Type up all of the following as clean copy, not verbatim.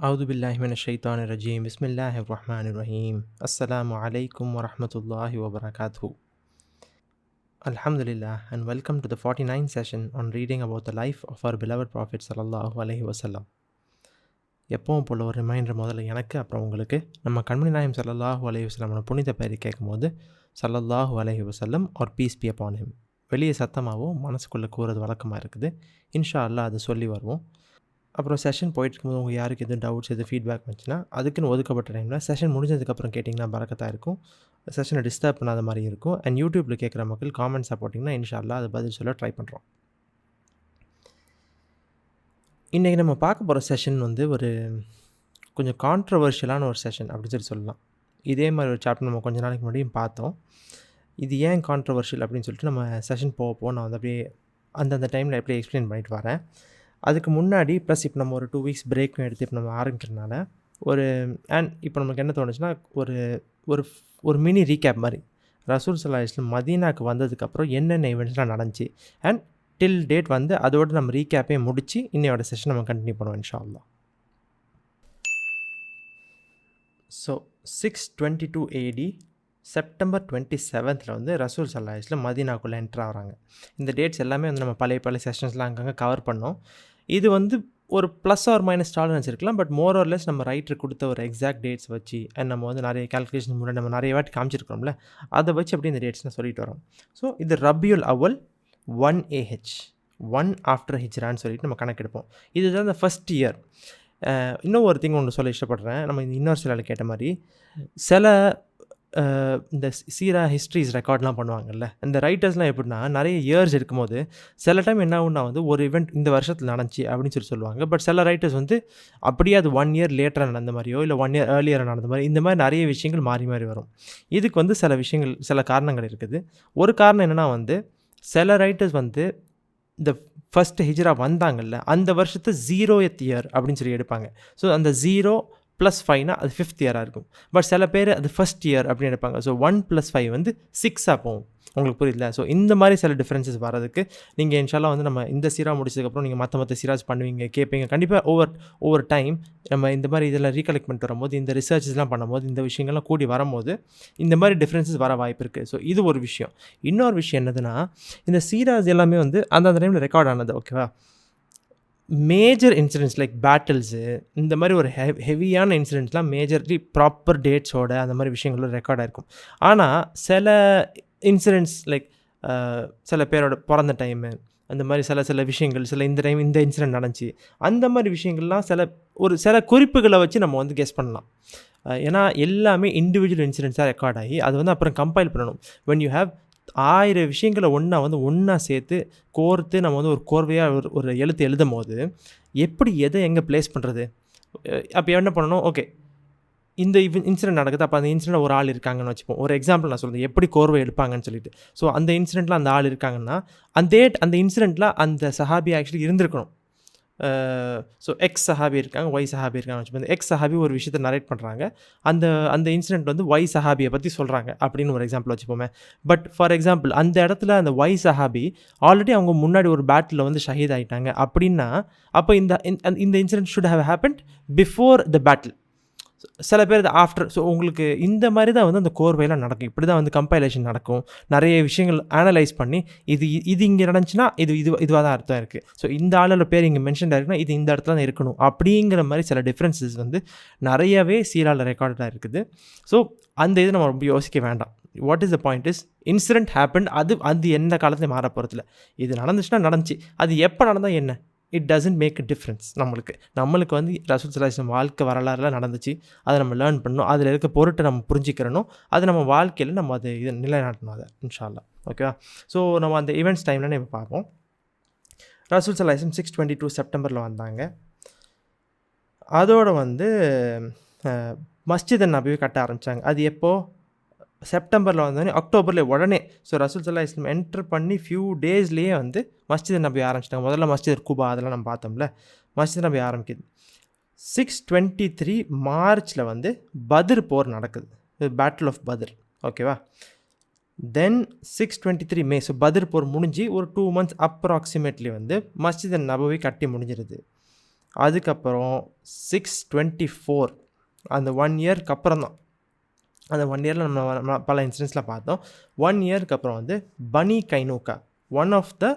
أعوذ بالله من الشيطان الرجيم بسم الله الرحمن الرحيم السلام عليكم ورحمة الله وبركاته Alhamdulillah and welcome to the 49th session on reading about the life of our beloved Prophet sallallahu alaihi wasallam. எப்பவும் போல ஒரு reminder முதல்ல எனக்கு அப்புறம் உங்களுக்கு நம்ம கண்மணி நாயம் சல்லல்லாஹு அலைஹி வஸல்லம் புனித பெயரை கேட்கும்போது சல்லல்லாஹு அலைஹி வஸல்லம் or peace be upon him வெளியே சத்தமாகவும் மனசுக்குள்ளே கூறது வழக்கமாக இருக்குது. இன்ஷா அல்லாஹ் அதை சொல்லி வருவோம். அப்புறம் செஷன் போயிட்டு இருக்கும்போது உங்கள் யாருக்கு எதுவும் டவுட்ஸ் எதுவும் ஃபீட்பேக் வந்துச்சுன்னா அதுக்குன்னு ஒதுக்கப்பட்ட டைமில் செஷன் முடிஞ்சதுக்கப்புறம் கேட்டிங்கன்னா பரக்கத்தாக இருக்கும். செஷனை டிஸ்டர்ப் பண்ணாத மாதிரி இருக்கும். அண்ட் யூடியூப்பில் கேட்குற மக்கள் காமெண்ட்ஸாக போட்டிங்கன்னா இன்ஷா அல்லாஹ் அதை பதில் சொல்ல ட்ரை பண்ணுறோம். இன்றைக்கி நம்ம பார்க்க போகிற செஷன் வந்து ஒரு கொஞ்சம் கான்ட்ரவர்ஷியலான ஒரு செஷன் அப்படின்னு சொல்லலாம். இதே மாதிரி ஒரு சாப்டர் நம்ம கொஞ்ச நாளைக்கு முன்னாடியும் பார்த்தோம். இது ஏன் கான்ட்ரவர்ஷியல் அப்படின்னு சொல்லிட்டு நம்ம செஷன் போக நான் வந்து அப்படியே அந்தந்த டைமில் எப்படி எக்ஸ்பிளைன் பண்ணிட்டு வரேன். அதுக்கு முன்னாடி ப்ளஸ் இப்போ நம்ம ஒரு 2 வீக்ஸ் பிரேக்கும் எடுத்து இப்போ நம்ம ஆரம்பிக்கிறதுனால இப்போ நமக்கு என்ன தோணுச்சுன்னா ஒரு ஒரு ஒரு மினி ரீகேப் மாதிரி ரசூல் ஸல்லல்லாஹு அலைஹி வஸல்லம் மதீனாக்கு வந்ததுக்கப்புறம் என்னென்ன ஈவெண்ட்ஸ்லாம் நடந்துச்சு அண்ட் டில் டேட் வந்து அதோடு நம்ம ரீகேப்பே முடித்து இன்னையோட செஷன் நம்ம கண்டினியூ பண்ணுவோம் இன்ஷா அல்லாஹ். ஸோ 622 AD செப்டம்பர் 27 வந்து ரசூல் ஸல்லல்லாஹு அலைஹி வஸல்லம் மதீனாக்குள்ளே என்ட்ரு ஆகிறாங்க. இந்த டேட்ஸ் எல்லாமே வந்து நம்ம பழைய செஷன்ஸ்லாம் அங்கங்கே கவர் பண்ணோம். இது வந்து ஒரு ப்ளஸ் ஆர் மைனஸ் டாலரன்ஸ் இருக்கலாம். பட் மோர் ஆர் லெஸ் நம்ம ரைட்டர் கொடுத்த ஒரு எக்ஸாக்ட் டேட்ஸ் வச்சு அண்ட் நம்ம வந்து நிறைய கால்குலேஷன் முன்னாடி நம்ம நிறைய வாட்டி காமிச்சிருக்கோம்ல, அதை வச்சு அப்படி இந்த டேட்ஸ்லாம் சொல்லிட்டு வரோம். ஸோ இது ரபியுல் அவ்வல் 1 AH 1 ஆஃப்டர் ஹிஜ்ரான்னு சொல்லிட்டு நம்ம கணக்கெடுப்போம். இதுதான் இந்த ஃபஸ்ட் இயர். இன்னும் ஒரு திங் ஒன்று சொல்ல இஷ்டப்படுறேன். நம்ம இன்னொரு சில கேட்ட மாதிரி சில இந்த சீரா ஹிஸ்ட்ரிஸ் ரெக்கார்ட்லாம் பண்ணுவாங்கல்ல, இந்த ரைட்டர்ஸ்லாம் எப்படின்னா நிறைய இயர்ஸ் இருக்கும்போது சில டைம் என்ன ஆகுன்னா வந்து ஒரு ஈவெண்ட் இந்த வருஷத்தில் நடந்துச்சு அப்படின்னு சொல்லுவாங்க. பட் சில ரைட்டர்ஸ் வந்து அப்படியே அது 1 இயர் லேட்டராக நடந்த மாதிரியோ இல்லை 1 இயர் ஏர்லியராக நடந்த மாதிரி இந்த மாதிரி நிறைய விஷயங்கள் மாறி மாறி வரும். இதுக்கு வந்து சில காரணங்கள் இருக்குது. ஒரு காரணம் என்னென்னா வந்து சில ரைட்டர்ஸ் வந்து இந்த ஃபஸ்ட்டு ஹிஜ்ரா வந்தாங்கல்ல அந்த வருஷத்தை 0th இயர் அப்படின்னு சொல்லி எடுப்பாங்க. ஸோ அந்த 0 + 5னா அது 5th இயராக இருக்கும். பட் சில பேர் அது ஃபஸ்ட் இயர் அப்படின்னு எடுப்பாங்க. ஸோ 1 + 5 வந்து 6ஆக போகும். உங்களுக்கு புரியுதுல? ஸோ இந்த மாதிரி சில டிஃப்ரென்சஸ் வரதுக்கு நீங்கள் இன்ஷால்லா வந்து நம்ம இந்த சீரா முடிச்சதுக்கப்புறம் நீங்கள் மற்ற சீராஸ் பண்ணுவீங்க, கேட்பீங்க. கண்டிப்பாக ஓவர் டைம் நம்ம இந்த மாதிரி இதெல்லாம் ரீகலெக்ட் பண்ணிட்டு வரும்போது இந்த ரிசர்ச்சஸ்லாம் பண்ணும்போது இந்த விஷயங்கள்லாம் கூடி வரும்போது இந்த மாதிரி டிஃப்ரென்சஸ் வர வாய்ப்பு இருக்குது. ஸோ இது ஒரு விஷயம். இன்னொரு விஷயம் என்னதுன்னா இந்த சீராஸ் எல்லாமே வந்து அந்தந்த டைமில் ரெக்கார்ட் ஆனது. ஓகேவா? மேஜர் இன்சிடென்ட்ஸ் லைக் பேட்டில்ஸு இந்த மாதிரி ஒரு ஹெவியான இன்சிடென்ட்ஸ்லாம் மேஜர்லி ப்ராப்பர் டேட்ஸோட அந்த மாதிரி விஷயங்களும் ரெக்கார்டாக இருக்கும். ஆனால் சில இன்சிடென்ட்ஸ் லைக் சில பேரோட பிறந்த டைமு அந்த மாதிரி சில விஷயங்கள் இந்த டைம் இந்த இன்சிடென்ட் நடந்துச்சு அந்த மாதிரி விஷயங்கள்லாம் சில குறிப்புகளை வச்சு நம்ம வந்து கெஸ் பண்ணலாம். ஏன்னா எல்லாமே இண்டிவிஜுவல் இன்சிடென்ட்ஸாக ரெக்கார்ட் ஆகி அது வந்து அப்புறம் கம்பைல் பண்ணணும். when you have 1000 விஷயங்களை ஒன்றா சேர்த்து கோர்த்து நம்ம வந்து ஒரு கோர்வையாக ஒரு எழுதும் போது எப்படி எதை எங்கே ப்ளேஸ் பண்ணுறது? அப்போ என்ன பண்ணணும்? ஓகே, இந்த இன்சிடென்ட் நடக்குது, அப்போ அந்த இன்சிடென்ட் ஒரு ஆள் இருக்காங்கன்னு வச்சுப்போம். ஒரு எக்ஸாம்பிள் நான் சொல்கிறேன் எப்படி கோர்வை எடுப்பாங்கன்னு சொல்லிட்டு. ஸோ அந்த இன்சிடென்ட்டில் அந்த ஆள் இருக்காங்கன்னா அந்த இன்சிடென்ட்டில் அந்த சஹாபி ஆக்சுவலி இருந்திருக்கணும். ஸோ எக்ஸ் சஹாபி இருக்காங்க, ஒய் சஹாபி இருக்காங்க வச்சுப்போம். எக்ஸ் சஹாபி ஒரு விஷயத்தை நரேட் பண்ணுறாங்க, அந்த இன்சிடென்ட் வந்து ஒய் சஹாபியை பற்றி சொல்கிறாங்க அப்படின்னு ஒரு எக்ஸாம்பிள் வச்சுப்போமே. பட் ஃபார் எக்ஸாம்பிள் அந்த இடத்துல அந்த ஒய் சஹாபி ஆல்ரெடி அவங்க முன்னாடி ஒரு பேட்டில் வந்து ஷஹீத் ஆகிட்டாங்க அப்படின்னா அப்போ இந்த incident should have happened before the battle. சில பேர் இது ஆஃப்டர். ஸோ உங்களுக்கு இந்த மாதிரி தான் வந்து அந்த கோர்வையெல்லாம் நடக்கும். இப்படி தான் வந்து கம்பைலேஷன் நடக்கும். நிறைய விஷயங்கள் அனலைஸ் பண்ணி இது இங்கே நடந்துச்சுன்னா இதுவாக தான் அர்த்தம் இருக்குது. ஸோ இந்த ஆளோட பேர் இங்கே மென்ஷன் ஆகிருக்குன்னா இது இந்த இடத்துல தான் இருக்கணும் அப்படிங்கிற மாதிரி சில டிஃப்ரென்சஸ் வந்து நிறையவே சீராவில் ரெக்கார்டாக இருக்குது. ஸோ அந்த இது நம்ம ரொம்ப யோசிக்க வேண்டாம். What is the point is incident happen. அது எந்த காலத்துலையும் மாற போகிறதில்ல. இது நடந்துச்சுன்னா நடந்துச்சு. அது எப்போ நடந்தால் என்ன, it doesn't make a difference. நம்மளுக்கு வந்து ரசூல் ஸல்லல்லாஹு அலைஹி வஸல்லம் வாழ்க்கை வரலாறுலாம் நடந்துச்சு, அதை நம்ம லேர்ன் பண்ணணும், அதில் இருக்க பொருட்டை நம்ம புரிஞ்சிக்கிறணும், அது நம்ம வாழ்க்கையில் நம்ம அதை நிலைநாட்டணும் அதை இன்ஷா அல்லாஹ். ஓகேவா? ஸோ நம்ம அந்த ஈவெண்ட்ஸ் டைம்லாம் இப்போ பார்ப்போம். ரசூல் ஸல்லல்லாஹு அலைஹி வஸல்லம் 622 செப்டம்பரில் வந்தாங்க. அதோடு வந்து மஸ்ஜித் நபவி கட்ட ஆரம்பித்தாங்க. அது எப்போது? செப்டம்பரில் வந்தோடனே அக்டோபரில் உடனே. ஸோ ரசூல் ஸல்லல்லாஹு அலைஹி வஸல்லம் என்டர் பண்ணி ஃபியூ டேஸ்லேயே வந்து மஸ்ஜித் நபி ஆரம்பிச்சிட்டாங்க. முதல்ல மஸ்ஜித் குபா அதெல்லாம் நம்ம பார்த்தோம்ல, மஸ்ஜித் நபி ஆரம்பிக்குது. 623 மார்ச்சில் வந்து பத்ர் போர் நடக்குது, பேட்டில் ஆஃப் பத்ர். ஓகேவா? தென் 623 மே. ஸோ பத்ர் போர் முடிஞ்சு ஒரு 2 months அப்ராக்சிமேட்லி வந்து மஸ்ஜித் நபவி கட்டி முடிஞ்சிருது. அதுக்கப்புறம் 6/24 அந்த 1 இயர்க்கு அப்புறம் தான், அந்த 1 இயரில் நம்ம பல இன்சிடென்ட்ஸில் பார்த்தோம். 1 இயர்க்கு அப்புறம் வந்து Banu Qaynuqa, one of the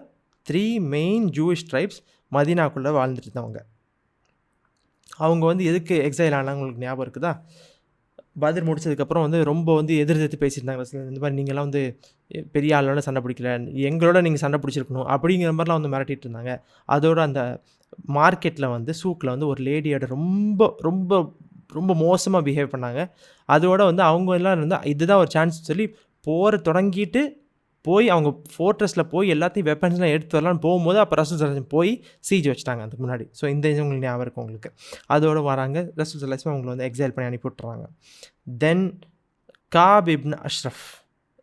3 main Jewish tribes மதீனாக்குள்ளே வாழ்ந்துட்டு இருந்தவங்க. அவங்க வந்து எதுக்கு எக்ஸைல் ஆனாங்க உங்களுக்கு ஞாபகம் இருக்குதா? பதில் முடிச்சதுக்கப்புறம் வந்து ரொம்ப வந்து எதிர்த்து பேசியிருந்தாங்க. இந்த மாதிரி நீங்கள்லாம் வந்து பெரிய ஆளோட சண்டை பிடிக்கல, எங்களோட நீங்கள் சண்டை பிடிச்சிருக்கணும் அப்படிங்கிற மாதிரிலாம் வந்து மிரட்டிட்டு இருந்தாங்க. அதோட அந்த மார்க்கெட்டில் வந்து சூக்கில் வந்து ஒரு லேடியோட ரொம்ப ரொம்ப ரொம்ப மோசமாக பிஹேவ் பண்ணாங்க. அதோட வந்து அவங்க எல்லாம் வந்து இதுதான் ஒரு சான்ஸ் சொல்லி போரை தொடங்கிட்டு போய் அவங்க ஃபோர்ட்ரஸில் போய் எல்லாத்தையும் வெப்பன்ஸ்லாம் எடுத்து வரலான்னு போகும்போது அப்போ ரசூல் சல்லல்லாஹு போய் சீஜ் வச்சுட்டாங்க அதுக்கு முன்னாடி. ஸோ இந்த இது உங்களுக்கு ஞாபகம் இருக்கும் உங்களுக்கு. அதோடு வராங்க, ரசூல் சல்லல்லாஹு அவங்களை வந்து எக்ஸைல் பண்ணி அனுப்பி விட்டுறாங்க. தென் காப் இப்னு அஷ்ரஃப்,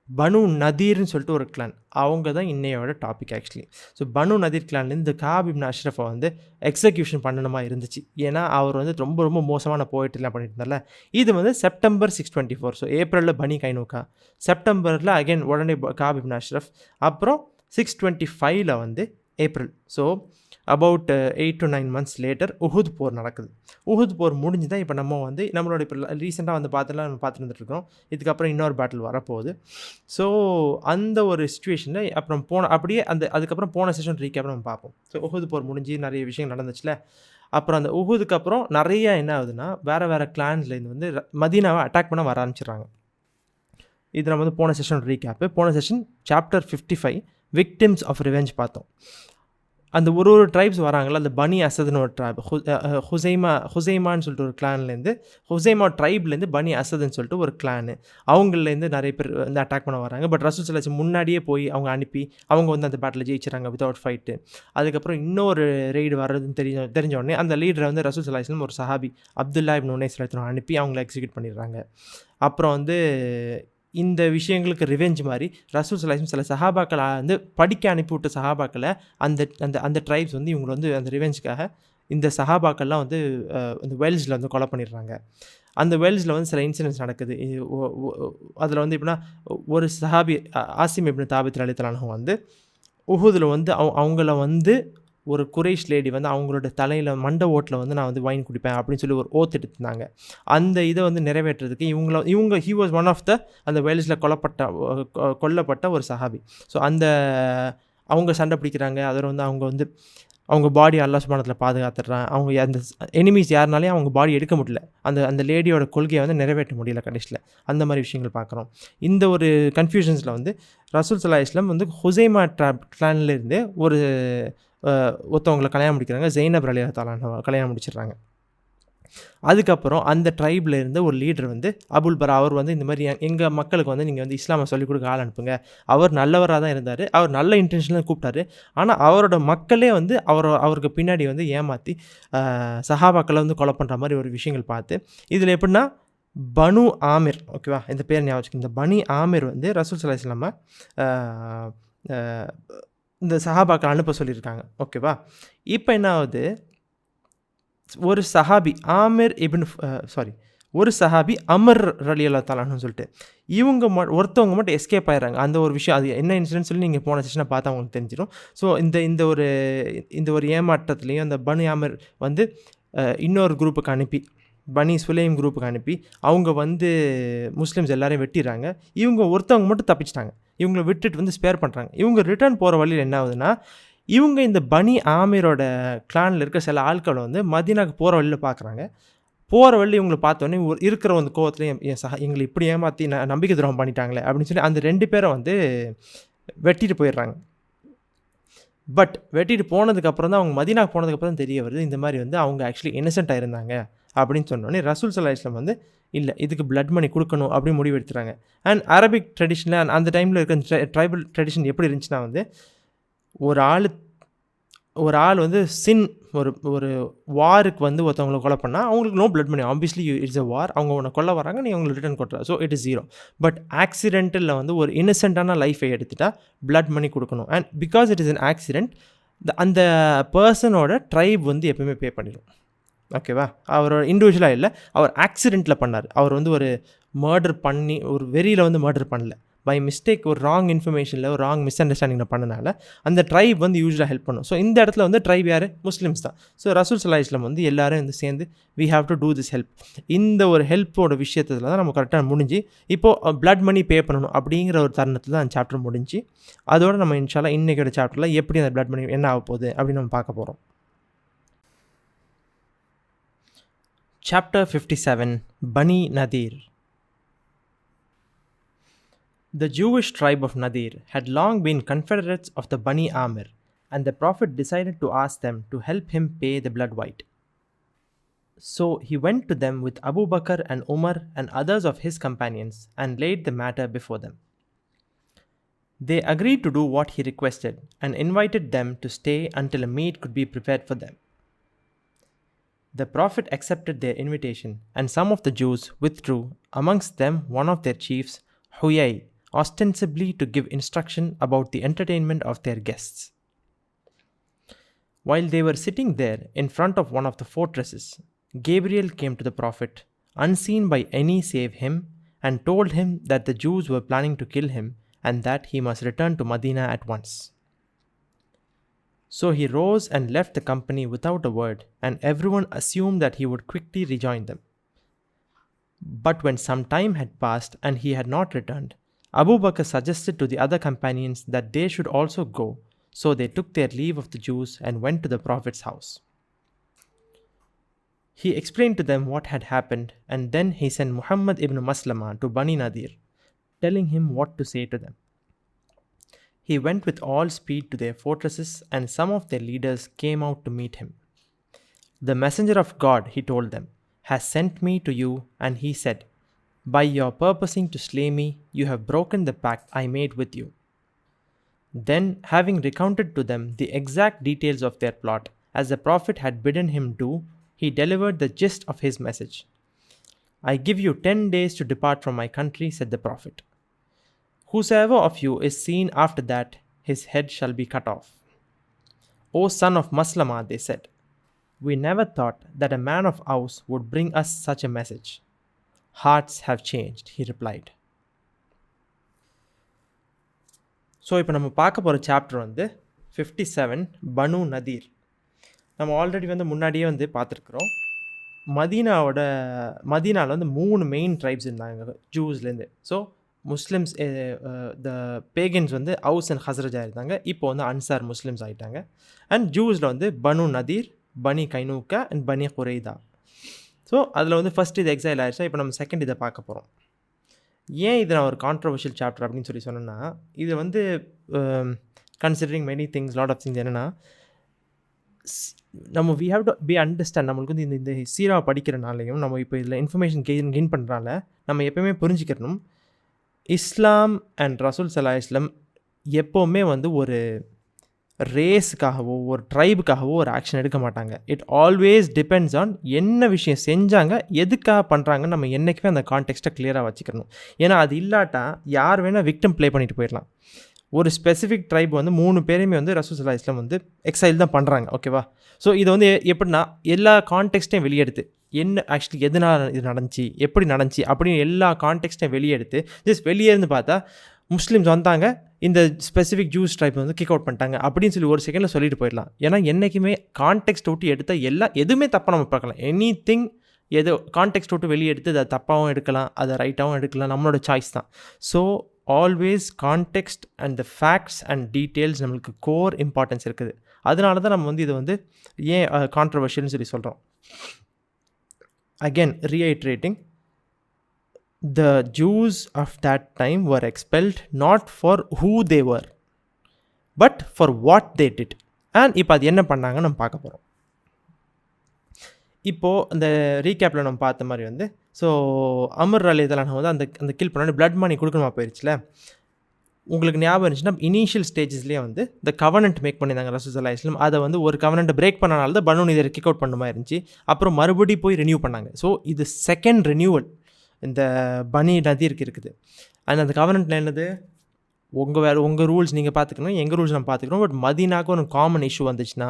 பனு நதீர்னு சொல்லிட்டு ஒரு கிளான், அவங்க தான் இன்னையோட டாபிக் ஆக்சுவலி. ஸோ பனு நதீர் கிளான்லேருந்து இந்த காப் இப்னு அஷ்ரஃபை வந்து எக்ஸிக்யூஷன் பண்ணணுமா இருந்துச்சு. ஏன்னா அவர் வந்து ரொம்ப ரொம்ப மோசமான போயிட்டுலாம் பண்ணிட்டு இருந்தால. இது வந்து செப்டம்பர் 6/24. ஸோ ஏப்ரலில் பனி கைனூக்கா, செப்டம்பரில் அகைன் உடனே காப் இப்னு அஷ்ரஃப், அப்புறம் 6/25 வந்து April. So about 8 to 9 months later Uhud போர் நடக்குது. உஹுத் போர் முடிஞ்சு தான் இப்போ நம்ம வந்து நம்மளோட இப்போ ரீசெண்டாக வந்து நம்ம பார்த்துட்டு வந்துட்டுருக்கோம். இதுக்கப்புறம் இன்னொரு பேட்டில் வரப்போகுது. ஸோ அந்த ஒரு சுச்சுவேஷனில் அப்புறம் அப்படியே அதுக்கப்புறம் போன செஷன் ரீகேப் நம்ம பார்ப்போம். ஸோ உஹுத் போர் முடிஞ்சு நிறைய விஷயங்கள் நடந்துச்சுல. அப்புறம் அந்த உஹுதுக்கு அப்புறம் நிறைய என்ன ஆகுதுன்னா வேறு கிளான்ஸ்லேருந்து வந்து மதீனாவை அட்டாக் பண்ண வர ஆரம்பிச்சிடுறாங்க. இது நம்ம வந்து போன செஷன் ரீகேப்பு. போன session chapter 55 victims of revenge பார்த்தோம். அந்த ஒரு ட்ரைப்ஸ் வராங்களா, அந்த பனி அசதுன்னு ஒரு ட்ரைப், ஹுசைமான்னு சொல்லிட்டு ஒரு கிளான்லேருந்து, ஹுசைமா ட்ரைப்லேருந்து பனி அசதுன்னு சொல்லிட்டு ஒரு கிளானு, அவங்கலேருந்து நிறைய பேர் வந்து அட்டாக் பண்ண வராங்க. பட் ரசூல் ஸல்லல்லாஹு முன்னாடியே போய் அவங்க அனுப்பி அவங்க வந்து அந்த பேட்டில் ஜெயிச்சிடறாங்க வித்தவுட் ஃபைட்டு. அதுக்கப்புறம் இன்னொரு ரெய்டு வர்றதுன்னு தெரிஞ்ச உடனே அந்த லீடரை வந்து ரசூல் ஸல்லல்லாஹு ஒரு சஹாபி அப்துல்லா இப்னு உனைஸ் அனுப்பி அவங்கள எக்ஸிக்யூட் பண்ணிடுறாங்க. அப்புறம் வந்து இந்த விஷயங்களுக்கு ரிவெஞ்ச் மாதிரி ரசூல் ஸல்லல்லாஹு சில சஹாபாக்களை வந்து படிக்க அனுப்பிவிட்ட சஹாபாக்களை அந்த அந்த அந்த ட்ரைப்ஸ் வந்து இவங்களை வந்து அந்த ரிவெஞ்சுக்காக இந்த சஹாபாக்கள்லாம் வந்து அந்த வெல்ஸில் வந்து கொலை பண்ணிடுறாங்க. அந்த வெல்ஸில் வந்து சில இன்சிடென்ட்ஸ் நடக்குது. அதில் வந்து எப்படின்னா ஒரு சஹாபி ஆசிம் இப்னு தாபித் ரலியல்லாஹு அன்ஹு வந்து உஹுதில் வந்து அவங்கள வந்து ஒரு குறைஷ் லேடி வந்து அவங்களோட தலையில் மண்டை ஓட்டில் வந்து நான் வந்து வைன் குடிப்பேன் அப்படின்னு சொல்லி ஒரு ஓத் எடுத்திருந்தாங்க. அந்த இதை வந்து நிறைவேற்றுறதுக்கு இவங்க he was one of the அந்த வேல்ஸில் கொல்லப்பட்ட ஒரு சஹாபி. ஸோ அவங்க சண்டை பிடிக்கிறாங்க. அதில் வந்து அவங்க பாடி அல்லாஹ் சுப்ஹானஹு பாதுகாத்துடுறான். அவங்க அந்த எனிமீஸ் யாருனாலையும் அவங்க பாடி எடுக்க முடியல. அந்த லேடியோட கொள்கையை வந்து நிறைவேற்ற முடியல கடைசியில். அந்த மாதிரி விஷயங்கள் பார்க்குறோம். இந்த ஒரு கன்ஃபியூஷன்ஸில் வந்து ரசூல் ஸல்லல்லாஹு அலைஹி வஸல்லம் வந்து ஹுசைமா கிளான்லேருந்து ஒருத்தவங்களை கல்யாணம் முடிக்கிறாங்க. ஜெய்னப் ரலியல்லாஹு அன்ஹா கல்யாணம் முடிச்சிடுறாங்க. அதுக்கப்புறம் அந்த ட்ரைபில் இருந்த ஒரு லீடர் வந்து அபுல் பரா, அவர் வந்து இந்த மாதிரி எங்கள் மக்களுக்கு வந்து நீங்கள் வந்து இஸ்லாமை சொல்லிக் கொடுக்க ஆள் அனுப்புங்க. அவர் நல்லவராக தான் இருந்தார், அவர் நல்ல இன்டென்ஷனில் கூப்பிட்டாரு. ஆனால் அவரோட மக்களே வந்து அவருக்கு பின்னாடி வந்து ஏமாற்றி சஹாபாக்களை வந்து கொலை பண்ணுற மாதிரி ஒரு விஷயங்கள் பார்த்து, இதில் எப்படின்னா பனு ஆமிர், ஓகேவா, இந்த பேர் ஞாபகம் வச்சுக்கோங்க. இந்த பனி ஆமிர் வந்து ரசூல் ஸல்லல்லாஹு அலைஹி வஸல்லம் இந்த சஹாபாக்களை அனுப்ப சொல்லியிருக்காங்க, ஓகேவா. இப்போ என்ன ஆகுது, ஒரு சஹாபி ஒரு சஹாபி அமர் ரலியல்லாஹு அன்ஹுன்னு சொல்லிட்டு இவங்க ஒருத்தவங்க மட்டும் எஸ்கேப் ஆயிடுறாங்க. அந்த ஒரு விஷயம் அது என்ன இன்சிடென்ட் சொல்லி நீங்கள் போன செஷனை பார்த்தா அவங்களுக்கு தெரிஞ்சிடும். ஸோ இந்த ஒரு ஏமாற்றத்துலேயும் அந்த பனு ஆமிர் வந்து இன்னொரு குரூப்புக்கு அனுப்பி, பனி சுலைம் குரூப்புக்கு அனுப்பி அவங்க வந்து முஸ்லீம்ஸ் எல்லாரையும் வெட்டிடுறாங்க. இவங்க ஒருத்தவங்க மட்டும் தப்பிச்சிட்டாங்க. இவங்களை விட்டுட்டு வந்து ஸ்பேர் பண்ணுறாங்க. இவங்க ரிட்டர்ன் போகிற வழியில் என்ன ஆகுதுன்னா, இவங்க இந்த பனி ஆமிரோட கிளானில் இருக்க சில ஆட்களை வந்து மதீனாக்கு போகிற வழியில் பார்க்குறாங்க. போகிற வழியில் இவங்களை பார்த்தோன்னே இருக்கிற வந்து கோவத்துலேயும் எங்களை இப்படி ஏமாற்றி நம்பிக்கை துரோகம் பண்ணிட்டாங்களே அப்படின்னு சொல்லி அந்த 2 பேரை வந்து வெட்டிட்டு போயிடுறாங்க. பட் வெட்டிட்டு போனதுக்கப்புறம் தான் அவங்க மதீனாக்கு போனதுக்கப்புறம் தான் தெரிய வருது, இந்த மாதிரி வந்து அவங்க ஆக்சுவலி இன்னசென்ட்டாக இருந்தாங்க அப்படின்னு சொன்னோடனே ரசூல் ஸல்லல்லாஹு அலைஹி வஸல்லம் வந்து இல்லை, இதுக்கு பிளட் மணி கொடுக்கணும் அப்படின்னு முடிவு எடுத்துறாங்க. அண்ட் அரபிக் ட்ரெடிஷனில் அந்த டைமில் இருக்க ட்ரைபல் ட்ரெடிஷன் எப்படி இருந்துச்சுன்னா வந்து ஒரு ஆள் வந்து ஒரு வாருக்கு வந்து ஒருத்தவங்களை கொலை பண்ணால் அவங்களுக்கு no blood money. Obviously it's a war, அவங்க உன்னை கொல்ல வராங்க, நீ அவங்களுக்கு ரிட்டர்ன் கொடுத்துறா. So it is 0. பட் ஆக்சிடென்ட்டில் வந்து ஒரு இன்னசென்ட்டான லைஃபை எடுத்துட்டா பிளட் மணி கொடுக்கணும். And because it is an accident, அந்த பர்சனோட ட்ரைப் வந்து எப்பவுமே பே பண்ணிடும், ஓகேவா. அவரோட இண்டிவிஜுவலாக இல்லை, அவர் ஆக்சிடெண்ட்டில் பண்ணார். அவர் வந்து ஒரு மர்டர் பண்ணி ஒரு வெறியில் வந்து மர்டர் பண்ணல, பை மிஸ்டேக் ஒரு ராங் இன்ஃபர்மேஷனில் ஒரு ராங் மிஸ் அண்டர்ஸ்டாண்டிங்கில் பண்ணனால அந்த ட்ரைப் வந்து யூஸ்வலாக ஹெல்ப் பண்ணும். ஸோ இந்த இடத்துல வந்து ட்ரைப் யார்? முஸ்லிம்ஸ் தான். ஸோ ரசூல் ஸல்லல்லாஹு அலைஹி வஸல்லம் வந்து எல்லாரும் வந்து சேர்ந்து we have to do this help. இந்த ஒரு ஹெல்ப்போட விஷயத்தில் தான் நம்ம கரெக்டாக முடிஞ்சு இப்போது பிளட் மணி பே பண்ணணும் அப்படிங்கிற ஒரு தருணத்தில் தான் அந்த சாப்டர் முடிஞ்சு. அதோட நம்ம இன்ஷா அல்லாஹ் இன்னைக்கோட சாப்டரில் எப்படி அந்த பிளட் மணி என்ன ஆக போகுது அப்படின்னு நம்ம பார்க்க போகிறோம். Chapter 57 Bani Nadir. The Jewish tribe of Nadir had long been confederates of the Bani Amr, and the Prophet decided to ask them to help him pay the blood white. So he went to them with Abu Bakr and Umar and others of his companions and laid the matter before them. They agreed to do what he requested and invited them to stay until a meat could be prepared for them. The Prophet accepted their invitation, and some of the Jews withdrew, amongst them one of their chiefs, Huyay, ostensibly to give instruction about the entertainment of their guests. While they were sitting there in front of one of the fortresses, Gabriel came to the Prophet, unseen by any save him, and told him that the Jews were planning to kill him and that he must return to Madina at once. So he rose and left the company without a word, and everyone assumed that he would quickly rejoin them. But when some time had passed and he had not returned, Abu Bakr suggested to the other companions that they should also go, so they took their leave of the Jews and went to the Prophet's house. He explained to them what had happened, and then he sent Muhammad ibn Maslama to Bani Nadir, telling him what to say to them. He went with all speed to their fortresses, and some of their leaders came out to meet him. The messenger of God, he told them, has sent me to you, and he said, by your purposing to slay me, you have broken the pact I made with you. Then, having recounted to them the exact details of their plot, as the Prophet had bidden him do, he delivered the gist of his message. I give you 10 days to depart from my country, said the Prophet. Whosoever of you is seen after that, his head shall be cut off. O son of Maslama, they said, we never thought that a man of ours would bring us such a message. Hearts have changed, he replied. So இப்போ நம்ம பார்க்க போகிற chapter வந்து 57 பனு நதீர். நம்ம already வந்து முன்னாடியே வந்து பார்த்துருக்குறோம். மதீனாவில் வந்து 3 மெயின் ட்ரைப்ஸ் இருந்தாங்க ஜூஸ்லேருந்து. ஸோ முஸ்லிம்ஸ் த பேகன்ஸ் வந்து அவுஸ் அண்ட் ஹஸ்ரஜா இருந்தாங்க. இப்போ வந்து அன்சார் முஸ்லிம்ஸ் ஆகிட்டாங்க. அண்ட் ஜூஸில் வந்து பனு நதீர், பனி கைனூக்கா அண்ட் பனி குரைதா. ஸோ அதில் வந்து ஃபஸ்ட் இது எக்ஸைல் ஆயிடுச்சா. இப்போ நம்ம செகண்ட் இதை பார்க்க போகிறோம். ஏன் இது நான் ஒரு கான்ட்ரவர்ஷியல் சாப்டர் அப்படின்னு சொல்லி சொன்னேன்னா, இது வந்து considering many things lot of things என்னென்னா, நம்ம we have to be understand. நம்மளுக்கு வந்து இந்த சீரா படிக்கிறனாலையும் நம்ம இப்போ இதில் இன்ஃபர்மேஷன் கெயின் பண்ணுறனால நம்ம எப்போயுமே புரிஞ்சுக்கணும், இஸ்லாம் அண்ட் ரசூல் ஸல்லல்லாஹு அலைஹி வஸல்லம் எப்போவுமே வந்து ஒரு ரேஸுக்காகவோ ஒரு ட்ரைபுக்காகவோ ஒரு ஆக்ஷன் எடுக்க மாட்டாங்க. இட் ஆல்வேஸ் டிபெண்ட்ஸ் ஆன் என்ன விஷயம் செஞ்சாங்க, எதுக்காக பண்ணுறாங்கன்னு நம்ம என்றைக்குமே அந்த கான்டெக்ஸ்ட்டை கிளியராக வச்சுக்கணும். ஏன்னா அது இல்லாட்டா யார் வேணால் விக்டம் ப்ளே பண்ணிட்டு போயிடலாம். ஒரு ஸ்பெசிஃபிக் ட்ரைப் வந்து 3 பேருமே வந்து ரசூல் ஸல்லல்லாஹு அலைஹி வஸல்லம் வந்து எக்ஸைல் தான் பண்ணுறாங்க. ஓகேவா? ஸோ இது வந்து எப்படின்னா எல்லா கான்டெக்ஸ்ட்டையும் வெளியெடுத்து என்ன ஆக்சுவலி எதனால் இது நடந்துச்சு, எப்படி நடந்துச்சு அப்படின்னு எல்லா கான்டெக்ஸ்ட்டையும் வெளியெடுத்து ஜஸ்ட் வெளியே இருந்து பார்த்தா முஸ்லீம்ஸ் வந்தாங்க, இந்த ஸ்பெசிஃபிக் ஜூஸ் ட்ரைப் வந்து கிக் அவுட் பண்ணிட்டாங்க அப்படின்னு சொல்லி ஒரு செகண்டில் சொல்லிட்டு போயிடலாம். ஏன்னா என்றைக்குமே கான்டெக்ஸ்ட் விட்டு எடுத்தால் எதுவுமே தப்பாக நம்ம பார்க்கலாம். எனி திங் எதோ கான்டெக்ஸ்ட் விட்டு வெளியே எடுத்து அதை தப்பாகவும் எடுக்கலாம், அதை ரைட்டாகவும் எடுக்கலாம், நம்மளோட சாய்ஸ் தான். So always context and the facts and details நம்மளுக்கு கோர் இம்பார்ட்டன்ஸ் இருக்குது. அதனால தான் நம்ம வந்து இதை வந்து ஏன் கான்ட்ரவர்ஷியல்னு சொல்லி சொல்கிறோம். Again, reiterating, the Jews of that time were expelled not for who they were, but for what they did. And இப்போ அது என்ன பண்ணாங்கன்னு நம்ம பார்க்க போகிறோம். இப்போது அந்த ரீகேப்பில் நம்ம பார்த்த மாதிரி வந்து ஸோ அமர் RA வந்து அந்த கில் பண்ணாலும் பிளட் மணி கொடுக்கணுமா போயிடுச்சுல. உங்களுக்கு ஞாபகம் இருந்துச்சுன்னா இனிஷியல் ஸ்டேஜஸ்லேயே வந்து இந்த கவர்னன்ட் மேக் பண்ணியிருந்தாங்க ரசூல் ஸல்லல்லாஹு அலைஹி வஸல்லம். அதை வந்து ஒரு கவர்னன்ட்டை பிரேக் பண்ணனால தான் பனு நதீர் கிக் அவுட் பண்ண மாதிரி இருந்துச்சு. அப்புறம் மறுபடியும் போய் ரினியூ பண்ணாங்க. ஸோ இது செகண்ட் ரினியூவல் இந்த பனி நதீருக்கு இருக்குது. அண்ட் அந்த கவர்னன்ட்டில் என்னது, உங்கள் ரூல்ஸ் நீங்கள் பார்த்துக்கணும், எங்கள் ரூல்ஸ் நம்ம பார்த்துக்கணும். பட் மதீனாவுக்கு ஒரு காமன் இஷ்யூ வந்துச்சுன்னா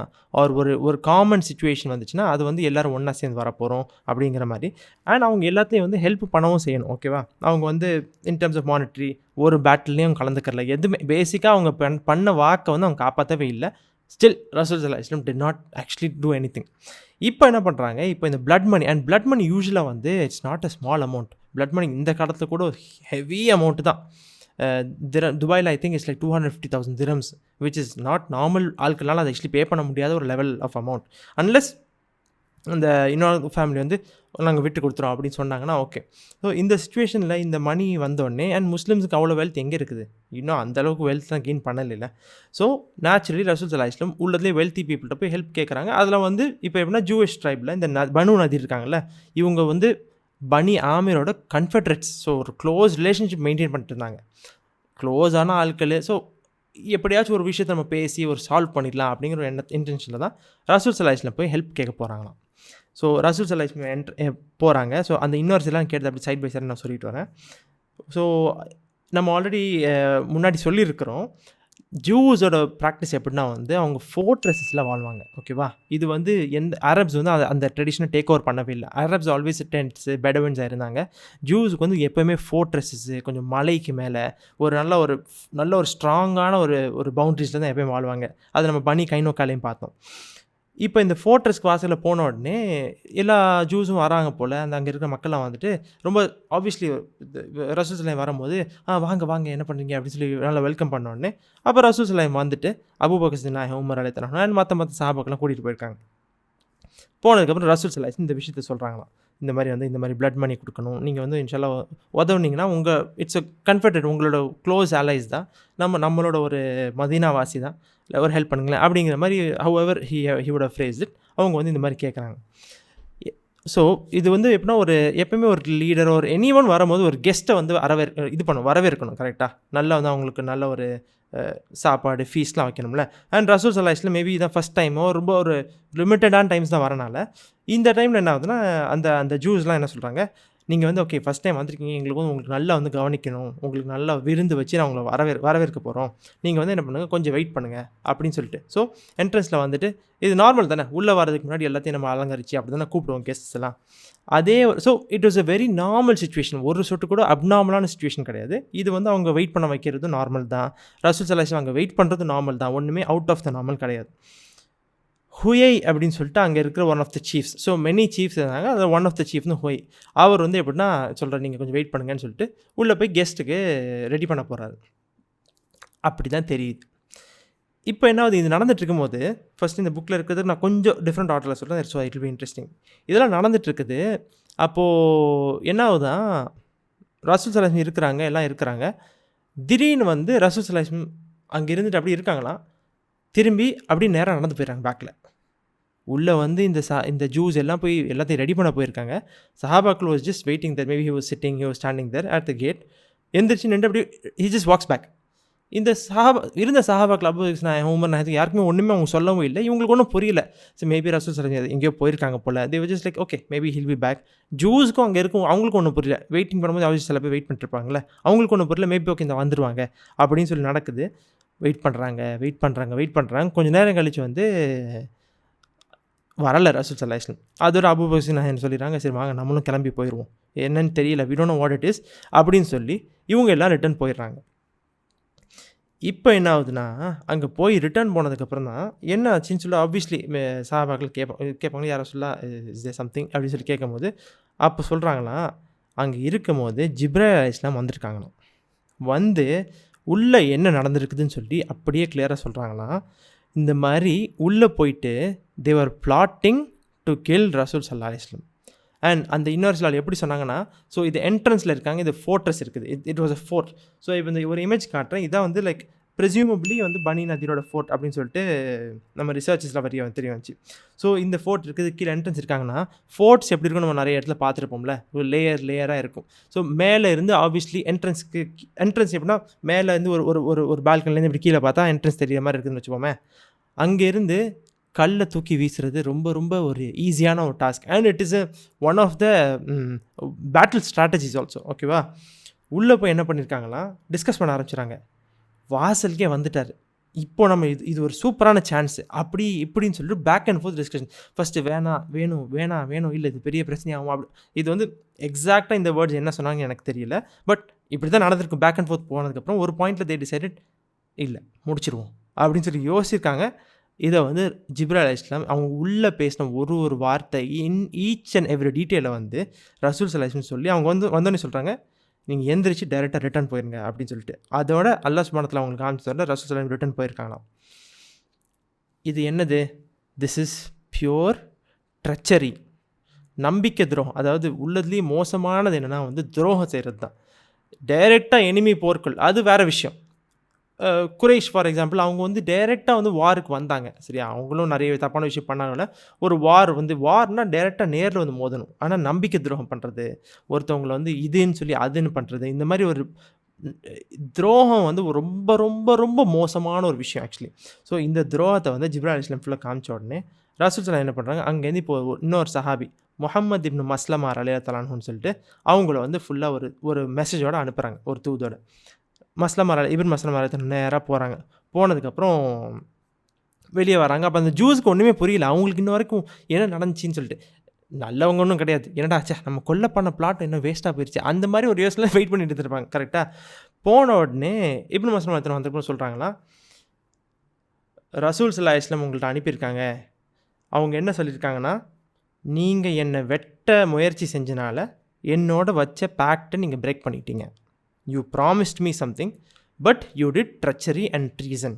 ஒரு காமன் சுச்சுவேஷன் வந்துச்சுன்னா அது வந்து எல்லோரும் ஒன்றா சேர்ந்து வரப்போகிறோம் அப்படிங்கிற மாதிரி. அண்ட் அவங்க எல்லாத்தையும் வந்து ஹெல்ப் பண்ணவும் செய்யணும். ஓகேவா? அவங்க வந்து இன் டர்ம்ஸ் ஆஃப் மானிட்ரி ஒரு பேட்டில்லையும் கலந்துக்கறல. எதுவுமே பேசிக்காக அவங்க பண்ண வாக்கை வந்து அவங்க காப்பாற்றவே இல்லை. ஸ்டில் ரசூல் ஸல்லல்லாஹு அலைஹி வஸல்லம் did not actually do anything. இப்போ என்ன பண்ணுறாங்க, இப்போ இந்த blood money and blood money யூஸ்வலாக வந்து it's not a small amount. Blood money இந்த காலத்தில் கூட ஹெவி அமௌண்ட் தான். துபாயில் I think it's like 250,000 dirhams, which is not normal ஆட்களால் அதை ஆக்சுவலி பே பண்ண முடியாத ஒரு லெவல் ஆஃப் அமௌண்ட். அன்லெஸ் அந்த இன்னொரு ஃபேமிலி வந்து நாங்கள் விட்டு கொடுத்துறோம் அப்படின்னு சொன்னாங்கன்னா ஓகே. ஸோ இந்த சுச்சுவேஷனில் இந்த மணி வந்தோடனே அண்ட் முஸ்லீம்ஸுக்கு அவ்வளோ வெல்த் எங்கே இருக்குது, இன்னும் அந்தளவுக்கு வெல்த்லாம் கெயின் பண்ணல. ஸோ நேச்சுரலி ரசூல் ஸல்லல்லாஹு அலைஹி வஸல்லம் உள்ளதுலேயே வெல்த்தி பீப்புள்கிட்ட போய் ஹெல்ப் கேட்குறாங்க. அதில் வந்து இப்போ எப்படின்னா ஜூவிஷ் ட்ரைபில் இந்த பனு நதீர் இருக்காங்கல்ல, இவங்க வந்து பனி ஆமிரோட கன்ஃபெட்ரேட்ஸ். ஸோ ஒரு க்ளோஸ் ரிலேஷன்ஷிப் மெயின்டைன் பண்ணிட்டு இருந்தாங்க, க்ளோஸான ஆட்கள். ஸோ எப்படியாச்சும் ஒரு விஷயத்தை நம்ம பேசி ஒரு சால்வ் பண்ணிடலாம் அப்படிங்கிற ஒரு இன்டென்ஷனில் தான் ரசூல் ஸல்லல்லாஹு அலைஹி வஸல்லம் போய் ஹெல்ப் கேட்க போகிறாங்களாம். ஸோ ரசூல் ஸல்லல்லாஹு அலைஹி வஸல்லம் போகிறாங்க. ஸோ அந்த இன்னொரு எல்லாம் கேட்டது அப்படி சைட் பை சைடு நான் சொல்லிட்டு வரேன். ஸோ நம்ம ஆல்ரெடி முன்னாடி சொல்லியிருக்கிறோம், ஜூஸோட ப்ராக்டிஸ் எப்படின்னா வந்து அவங்க ஃபோர்ட்ரெஸஸில் வாழ்வாங்க. ஓகேவா? இது வந்து எந்த அரப்ஸ் வந்து அந்த ட்ரெடிஷனை டேக் ஓவர் பண்ணவே இல்லை. அரப்ஸ் ஆல்வேஸ் டென்ட்ஸு பெடவன்ஸாக இருந்தாங்க. ஜூஸுக்கு வந்து எப்போயுமே ஃபோர்ட்ரெஸஸ்ஸு கொஞ்சம் மலைக்கு மேலே ஒரு நல்ல ஒரு ஸ்ட்ராங்கான ஒரு பவுண்ட்ரிஸில் தான் எப்போயும் வாழ்வாங்க. அது நம்ம பனி கைனோக்காலையும் பார்த்தோம். இப்போ இந்த ஃபோர்ட்ரெஸ்க்கு வாசலில் போன உடனே எல்லா ஜூஸும் வராங்க போல். அங்கே இருக்கிற மக்கள்லாம் வந்துட்டு ரொம்ப ஆப்வியஸ்லி ரசூல் ஸல்லல்லாஹு வரும்போது வாங்க என்ன பண்ணுறீங்க அப்படின்னு சொல்லி நல்லா வெல்கம் பண்ண உடனே அப்போ ரசூல் ஸல்லல்லாஹு வந்துட்டு Abu Bakr RA, Umar RA மற்ற சஹாபாக்கெல்லாம் கூட்டிகிட்டு போயிருக்காங்க. போனதுக்கப்புறம் ரசூல் ஸல்லல்லாஹு அலைஹி வஸல்லம் இந்த விஷயத்தை சொல்கிறாங்களாம். இந்த மாதிரி பிளட் மணி கொடுக்கணும், நீங்கள் வந்து இன்ஷால்லா உதவுனீங்கன்னா உங்கள் இட்ஸ் அ கன்ஃபெடரேட், உங்களோட க்ளோஸ் அலைஸ் தான், நம்மளோட ஒரு மதீனா வாசி தான், ஒரு ஹெல்ப் பண்ணுங்களேன் அப்படிங்கிற மாதிரி however he would have phrased it. அவங்க வந்து இந்த மாதிரி கேட்குறாங்க. ஸோ இது வந்து எப்படின்னா எப்பவுமே ஒரு லீடர் ஒரு எனி வரும்போது ஒரு கெஸ்ட்டை வந்து வரவேற்கணும். கரெக்டாக நல்லா வந்து அவங்களுக்கு நல்ல ஒரு சாப்பாடு ஃபீஸ்லாம் வைக்கணும்ல. அண்ட் ரசூல் ஸல்லல்லாஹு அலைஹி வஸல்லம் மேபி இதான் ஃபஸ்ட் டைமோ ரொம்ப ஒரு லிமிட்டடான டைம்ஸ் தான் வரனால இந்த டைமில் என்ன ஆகுதுன்னா அந்த ஜூஸ்லாம் என்ன சொல்கிறாங்க, நீங்கள் வந்து ஓகே ஃபஸ்ட் டைம் வந்திருக்கீங்க, உங்களுக்கு நல்லா வந்து கவனிக்கணும், உங்களுக்கு நல்லா விருந்து வச்சு நான் உங்களை வரவேற்க போகிறோம், நீங்கள் வந்து என்ன பண்ணுங்கள், கொஞ்சம் வெயிட் பண்ணுங்கள் அப்படின்னு சொல்லிட்டு. ஸோ என்ட்ரன்ஸில் வந்துட்டு இது நார்மல் தானே, உள்ளே வரதுக்கு முன்னாடி எல்லாத்தையும் நம்ம அலங்கரிச்சு அப்படி தானே கூப்பிடுவோம் கெஸ்ட்ஸ் எல்லாம். So it was a very normal situation, ஒரு சொட்டு கூட அப்நார்மலான சுச்சுவேஷன் கிடையாது. இது வந்து அவங்க வெயிட் பண்ண வைக்கிறது நார்மல் தான். ரசூல் ஸல்லல்லாஹு அலைஹி வஸல்லம் அங்கே வெயிட் பண்ணுறது நார்மல் தான், ஒன்றுமே அவுட் ஆஃப் த நார்மல் கிடையாது. ஹுயை அப்படின்னு சொல்லிட்டு அங்கே இருக்கிற one of the chiefs, so many chiefs இருந்தாங்க, அதில் ஒன் ஆஃப் த சீஃப்னு ஹுயை. அவர் வந்து எப்படின்னா சொல்கிறார், நீங்கள் கொஞ்சம் வெயிட் பண்ணுங்கன்னு சொல்லிட்டு உள்ளே போய் கெஸ்ட்டுக்கு ரெடி பண்ண போகிறாரு. அப்படி தான் தெரியுது. இப்போ என்ன ஆகுது, இது நடந்துட்டு இருக்கும்போது ஃபஸ்ட் இந்த புக்கில் இருக்கிறது நான் கொஞ்சம் டிஃப்ரெண்ட் ஆர்டரில் சொல்கிறேன், so it will be interesting. இதெல்லாம் நடந்துட்டு இருக்குது. அப்போது என்ன ஆகுதான், ரசூல் ஸல்லல்லாஹு அலைஹி வஸல்லம் எல்லாம் இருக்கிறாங்க. திடீர்னு வந்து ரசூல் ஸல்லல்லாஹு அலைஹி வஸல்லம் அங்கே இருந்துட்டு அப்படி இருக்காங்களாம், திரும்பி அப்படி நேராக நடந்து போயிடுறாங்க. பேக்கில் உள்ளே வந்து இந்த ஜூஸ் எல்லாம் போய் எல்லாத்தையும் ரெடி பண்ண போயிருக்காங்க. சஹாபாக்கள் was just waiting there, maybe he was sitting, he was standing there at the gate. எந்திரிச்சு நின்று அப்படி ஹி ஜஸ்ட் வாக்ஸ் பேக். இந்த சஹாபாக்கள் Abu Bakr RA, Umar RA யாருக்குமே ஒன்றுமே அவங்க சொல்லவும் இல்லை, இவங்களுக்கு ஒன்றும் புரியல. ஸோ மேபி ரசூல் ஸல்லல்லாஹு அலைஹி எங்கேயோ போயிருக்காங்க போல். They was just like okay maybe he'll be back. ஜூஸுக்கும் அங்கே இருக்கும் அவங்களுக்கும் ஒன்றும் புரியல, வெயிட்டிங் பண்ணும்போது அவங்க சில பேர் வெயிட் பண்ணிட்டுருப்பாங்களே, அவங்களுக்கு ஒன்றும் புரியல, மேபி ஓகே இந்த வந்துருவாங்க அப்படின்னு சொல்லி நடக்குது. வெயிட் பண்ணுறாங்க. கொஞ்சம் நேரம் கழித்து வந்து வரல ரசூல் ஸல்லல்லாஹு அலைஹி வஸல்லம். அதோட அபூ பக்கர் RA என்ன சொல்லிடுறாங்க, சரி வாங்க நம்மளும் கிளம்பி போயிடுவோம், என்னன்னு தெரியல, we don't know what it is அப்படின்னு சொல்லி இவங்க எல்லாம் ரிட்டர்ன் போயிடுறாங்க. இப்போ என்ன ஆகுதுன்னா, அங்கே போய் ரிட்டர்ன் போனதுக்கப்புறம் தான் என்ன ஆச்சுன்னு சொல்லி ஆப்வியஸ்லி சஹாபாக்கள் கேட்பாங்க யாரை சொல்லா இஸ் தே சம்திங் அப்படின்னு சொல்லி கேட்கும்போது அப்போ சொல்கிறாங்களாம், அங்கே இருக்கும் போது ஜிப்ரீல் அலைஹிஸ்ஸலாம் வந்திருக்காங்களாம். வந்து உள்ளே என்ன நடந்திருக்குதுன்னு சொல்லி அப்படியே கிளியராக சொல்கிறாங்களாம். இந்த மாதிரி உள்ளே போயிட்டு தே வர் பிளாட்டிங் டு கில் ரசூல் ஸல்லல்லாஹு அலைஹி வஸல்லம். அண்ட் அந்த இன்னொரு சில எப்படி சொன்னாங்கன்னா, ஸோ இது என்ட்ரன்ஸில் இருக்காங்க, இது ஃபோர்ட்ரஸ் இருக்குது, it was a fort. So இப்போ இந்த ஒரு இமேஜ் காட்டுறேன், இதான் வந்து லைக் ப்ரெசியூமபிளி வந்து பனி நதீரோட ஃபோர்ட் அப்படின்னு சொல்லிட்டு நம்ம ரிசர்ச்சஸில் தெரிய வந்துச்சு. ஸோ இந்த ஃபோர்ட் இருக்குது, கீழே என்ட்ரன்ஸ் இருக்காங்கன்னா, ஃபோர்ட்ஸ் எப்படி இருக்கும் நம்ம நிறைய இடத்துல பார்த்துருப்போம்ல, ஒரு லேயராக இருக்கும். ஸோ மேலே இருந்து ஆப்வியஸ்லி என்ட்ரன்ஸ் எப்படின்னா மேலே இருந்து ஒரு பால்கனிலேருந்து இப்படி கீழே பார்த்தா என்ட்ரன்ஸ் தெரியுற மாதிரி இருக்குதுன்னு வச்சுப்போமே. அங்கேருந்து கல்லை தூக்கி வீசுறது ரொம்ப ஒரு ஈஸியான ஒரு task. And it is one of the battle strategies also. ஓகேவா? உள்ளே போய் என்ன பண்ணியிருக்காங்களா, டிஸ்கஸ் பண்ண ஆரம்பிச்சுறாங்க. வாசலுக்கே வந்துட்டார். இப்போ நம்ம இது ஒரு சூப்பரான சான்ஸ் அப்படி இப்படின்னு சொல்லிட்டு back and forth discussion. First வேணாம் இல்லை இது பெரிய பிரச்சனையாகும் அப்படி. இது வந்து எக்ஸாக்டாக இந்த வேர்ட்ஸ் என்ன சொன்னாங்க எனக்கு தெரியல. பட் இப்படி தான் நடந்திருக்கு. பேக் அண்ட் ஃபோர்த் போனதுக்கப்புறம் ஒரு பாயிண்டில் தே டிசைடட் இல்லை முடிச்சிருவோம் அப்படின்னு சொல்லி யோசிச்சிருக்காங்க. இதை வந்து ஜிப்ரீல் அலைஹிஸ்ஸலாம் அவங்க உள்ளே பேசின ஒரு வார்த்தை ஈச் அண்ட் எவ்ரி டீட்டெயிலை வந்து ரசூல் ஸல்லல்லாஹு அலைஹி வஸல்லம் சொல்லி அவங்க வந்தோடனே சொல்கிறாங்க, நீங்கள் எந்திரிச்சு டைரெக்டாக ரிட்டர்ன் போயிருங்க அப்படின்னு சொல்லிட்டு. அதோட அல்லாஹ் சுப்ஹானஹு வ தஆலா அவங்களுக்கு காமிச்சதோட ரசூல் ஸல்லல்லாஹு அலைஹி வஸல்லம் ரிட்டர்ன் போயிருக்காங்களாம். இது என்னது? திஸ் இஸ் பியூர் ட்ரெச்சரி, நம்பிக்கை துரோகம். அதாவது உள்ளதுலேயே மோசமானது என்னென்னா வந்து துரோகம் செய்கிறது தான். டைரெக்டாக எனிமி போர்கள் அது வேறு விஷயம். குறைஷ் ஃபார் எக்ஸாம்பிள் அவங்க வந்து டைரெக்டாக வந்து வாருக்கு வந்தாங்க. சரியா, அவங்களும் நிறைய தப்பான விஷயம் பண்ணாங்கல்ல. ஒரு வார்னால் டைரெக்டாக நேரில் வந்து மோதணும். ஆனால் நம்பிக்கை துரோகம் பண்ணுறது, ஒருத்தவங்களை வந்து இதுன்னு சொல்லி அதுன்னு பண்ணுறது, இந்த மாதிரி ஒரு துரோகம் வந்து ரொம்ப ரொம்ப ரொம்ப மோசமான ஒரு விஷயம் ஆக்சுவலி. ஸோ இந்த துரோகத்தை வந்து ஜிப்ரீல் அலைஹிஸ்ஸலாம் ஃபுல்லாக காமிச்ச உடனே ரசூல் ஸல்லல்லாஹு என்ன பண்ணுறாங்க, அங்கேருந்து இப்போ இன்னொரு சஹாபி முஹம்மது இப்னு மஸ்லமா ரலியல்லாஹு அன்ஹுன்னு சொல்லிட்டு அவங்கள வந்து ஃபுல்லாக ஒரு மெசேஜோடு அனுப்புகிறாங்க, ஒரு தூதோட. இப்னு மஸ்லமா நேராக போகிறாங்க. போனதுக்கப்புறம் வெளியே வராங்க. அப்போ அந்த ஜூஸுக்கு ஒன்றுமே புரியல. அவங்களுக்கு இன்ன வரைக்கும் என்ன நடந்துச்சின்னு சொல்லிட்டு. நல்லவங்க ஒன்றும் கிடையாது. என்னடா ஆச்சா நம்ம கொல்ல பண்ண பிளாட் என்ன வேஸ்ட்டாக போயிடுச்சு அந்த மாதிரி ஒரு யோசனை வெயிட் பண்ணிட்டு இருந்திருப்பாங்க. கரெக்டாக போன உடனே இப்னு மஸ்லமா வந்ததுக்கப்புறம் சொல்கிறாங்களா, ரசூல் ஸல்லல்லாஹு அலைஹி வஸல்லம் உங்கள்கிட்ட அனுப்பியிருக்காங்க. அவங்க என்ன சொல்லியிருக்காங்கன்னா, நீங்கள் என்னை வெட்ட முயற்சி செஞ்சனால என்னோட வச்ச பேக்டை நீங்கள் பிரேக் பண்ணிட்டீங்க. You promised me something but you did treachery and treason.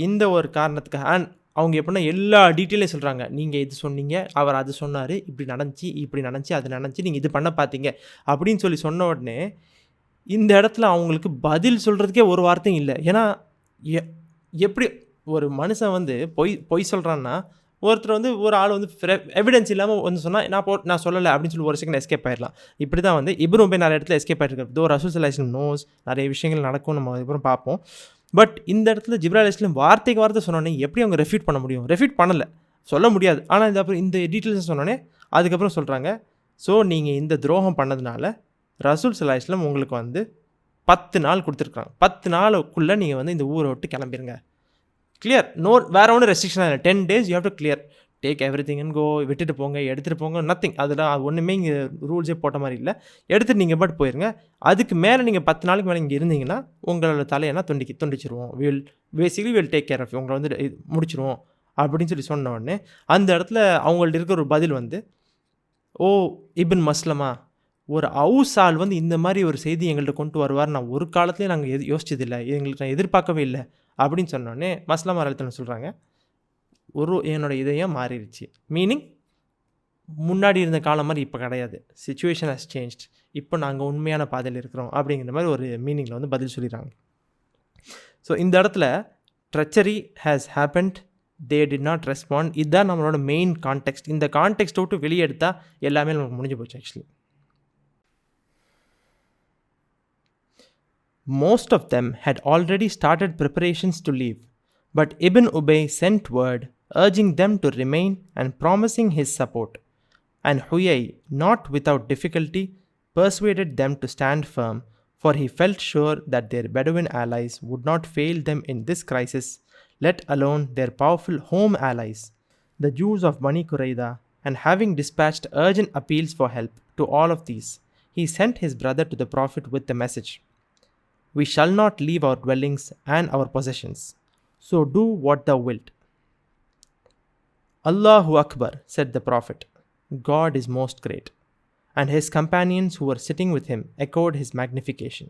இந்த ஒரு காரணத்துக்காக அவங்க எப்படின்னா எல்லா டீட்டெயிலையும் சொல்கிறாங்க. நீங்கள் இது சொன்னீங்க, அவர் அது சொன்னார், இப்படி நடந்துச்சு அது நடந்துச்சு, நீங்கள் இது பண்ண பார்த்தீங்க அப்படின்னு சொல்லி சொன்ன உடனே இந்த இடத்துல அவங்களுக்கு பதில் சொல்கிறதுக்கே ஒரு வார்த்தையும் இல்லை. ஏன்னா எப்படி ஒரு மனுஷன் வந்து பொய் சொல்கிறான்னா, ஒருத்தர் வந்து ஒரு ஆள் வந்து எவிடன்ஸ் இல்லாமல் வந்து சொன்னால் நான் சொல்லலை அப்படின்னு சொல்லி ஒரு செகண்ட் எஸ்கேப் ஆயிடலாம். இப்படி தான் வந்து இப்னு உபை நிறைய இடத்துல எஸ்கேப் ஆகிருக்காரு. தோ ரசூல் ஸல்லல்லாஹு அலைஹி வஸல்லம் நோஸ் நிறைய விஷயங்கள் நடக்கும், நம்ம அதுக்கப்புறம் பார்ப்போம். பட் இந்த இடத்துல ஜிப்ரீல் அலைஹிஸ்ஸலாம் வார்த்தைக்கு வார்த்தை சொன்னோன்னே எப்படி அவங்க ரெஃப்யூட் பண்ண முடியும்? ரெஃப்யூட் பண்ணலை, சொல்ல முடியாது. ஆனால் இந்த டீட்டெயில்ஸ் சொன்னோன்னே அதுக்கப்புறம் சொல்கிறாங்க, ஸோ நீங்கள் இந்த துரோகம் பண்ணதுனால ரசூல் ஸல்லல்லாஹு அலைஹி வஸல்லம் உங்களுக்கு வந்து 10 நாள் கொடுத்துருக்காங்க. 10 நாளுக்குள்ளே நீங்கள் வந்து இந்த ஊரை விட்டு கிளம்பிடுங்க. கிளியர், வேறு ஒன்றும் ரெஸ்ட்ரிக்ஷனாக இல்லை. 10 days you have to clear, take everything and go. விட்டுட்டு போங்க, எடுத்துகிட்டு போங்க, நத்திங். அதெல்லாம் ஒன்றுமே இங்கே ரூல்ஸே போட்ட மாதிரி இல்லை. எடுத்துகிட்டு நீங்கள் பாட்டு போயிருங்க. அதுக்கு மேலே நீங்கள் 10 நாளுக்கு மேலே இங்கே இருந்தீங்கன்னா உங்களோட தலையெல்லாம் துண்டிச்சிருவோம். Will take care of you, உங்களை வந்து முடிச்சிருவோம் அப்படின்னு சொல்லி சொன்ன உடனே அந்த இடத்துல அவங்கள்ட்ட இருக்கிற ஒரு பதில் வந்து, ஓ இப்னு மஸ்லமா, ஒரு ஹவுஸ் ஆள் வந்து இந்த மாதிரி ஒரு செய்தி எங்கள்கிட்ட கொண்டு வருவார் நான் ஒரு காலத்துலேயே நாங்கள் யோசிச்சதில்லை, எங்களுக்கு நான் எதிர்பார்க்கவே இல்லை அப்படின்னு சொன்னோடனே மஸ்லமா ரலியல்லாஹு சொல்கிறாங்க, என்னோட இதயம் மாறிடுச்சு. மீனிங் முன்னாடி இருந்த காலம் மாதிரி இப்போ கிடையாது, சிச்சுவேஷன் ஹஸ் சேஞ்ச்ட், இப்போ நாங்கள் உண்மையான பாதையில் இருக்கிறோம் அப்படிங்கிற மாதிரி ஒரு மீனிங்கில் வந்து பதில் சொல்லிடுறாங்க. ஸோ இந்த இடத்துல treachery has happened, they did not respond. இதுதான் நம்மளோட மெயின் கான்டெக்ஸ்ட். இந்த கான்டெக்ஸ்ட் விட்டு வெளியே எடுத்தால் எல்லாமே நமக்கு முடிஞ்சு போச்சு actually. Most of them had already started preparations to leave, but Ibn Ubay sent word urging them to remain and promising his support. And Huyay, not without difficulty, persuaded them to stand firm, for he felt sure that their Bedouin allies would not fail them in this crisis, let alone their powerful home allies, the Jews of Bani Qurayza. And having dispatched urgent appeals for help to all of these, he sent his brother to the Prophet with the message, we shall not leave our dwellings and our possessions, so do what thou wilt. Allahu Akbar, said the Prophet, God is most great. And his companions who were sitting with him echoed his magnification.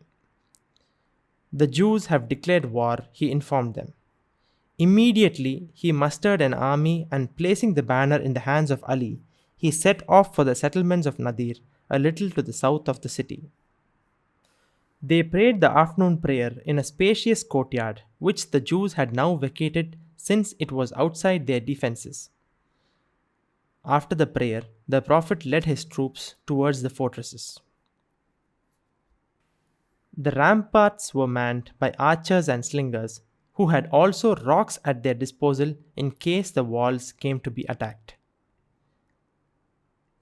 The Jews have declared war, he informed them. Immediately he mustered an army and placing the banner in the hands of Ali, he set off for the settlements of Nadir, a little to the south of the city. They prayed the afternoon prayer in a spacious courtyard, which the Jews had now vacated since it was outside their defenses. After the prayer, the Prophet led his troops towards the fortresses. The ramparts were manned by archers and slingers, who had also rocks at their disposal in case the walls came to be attacked.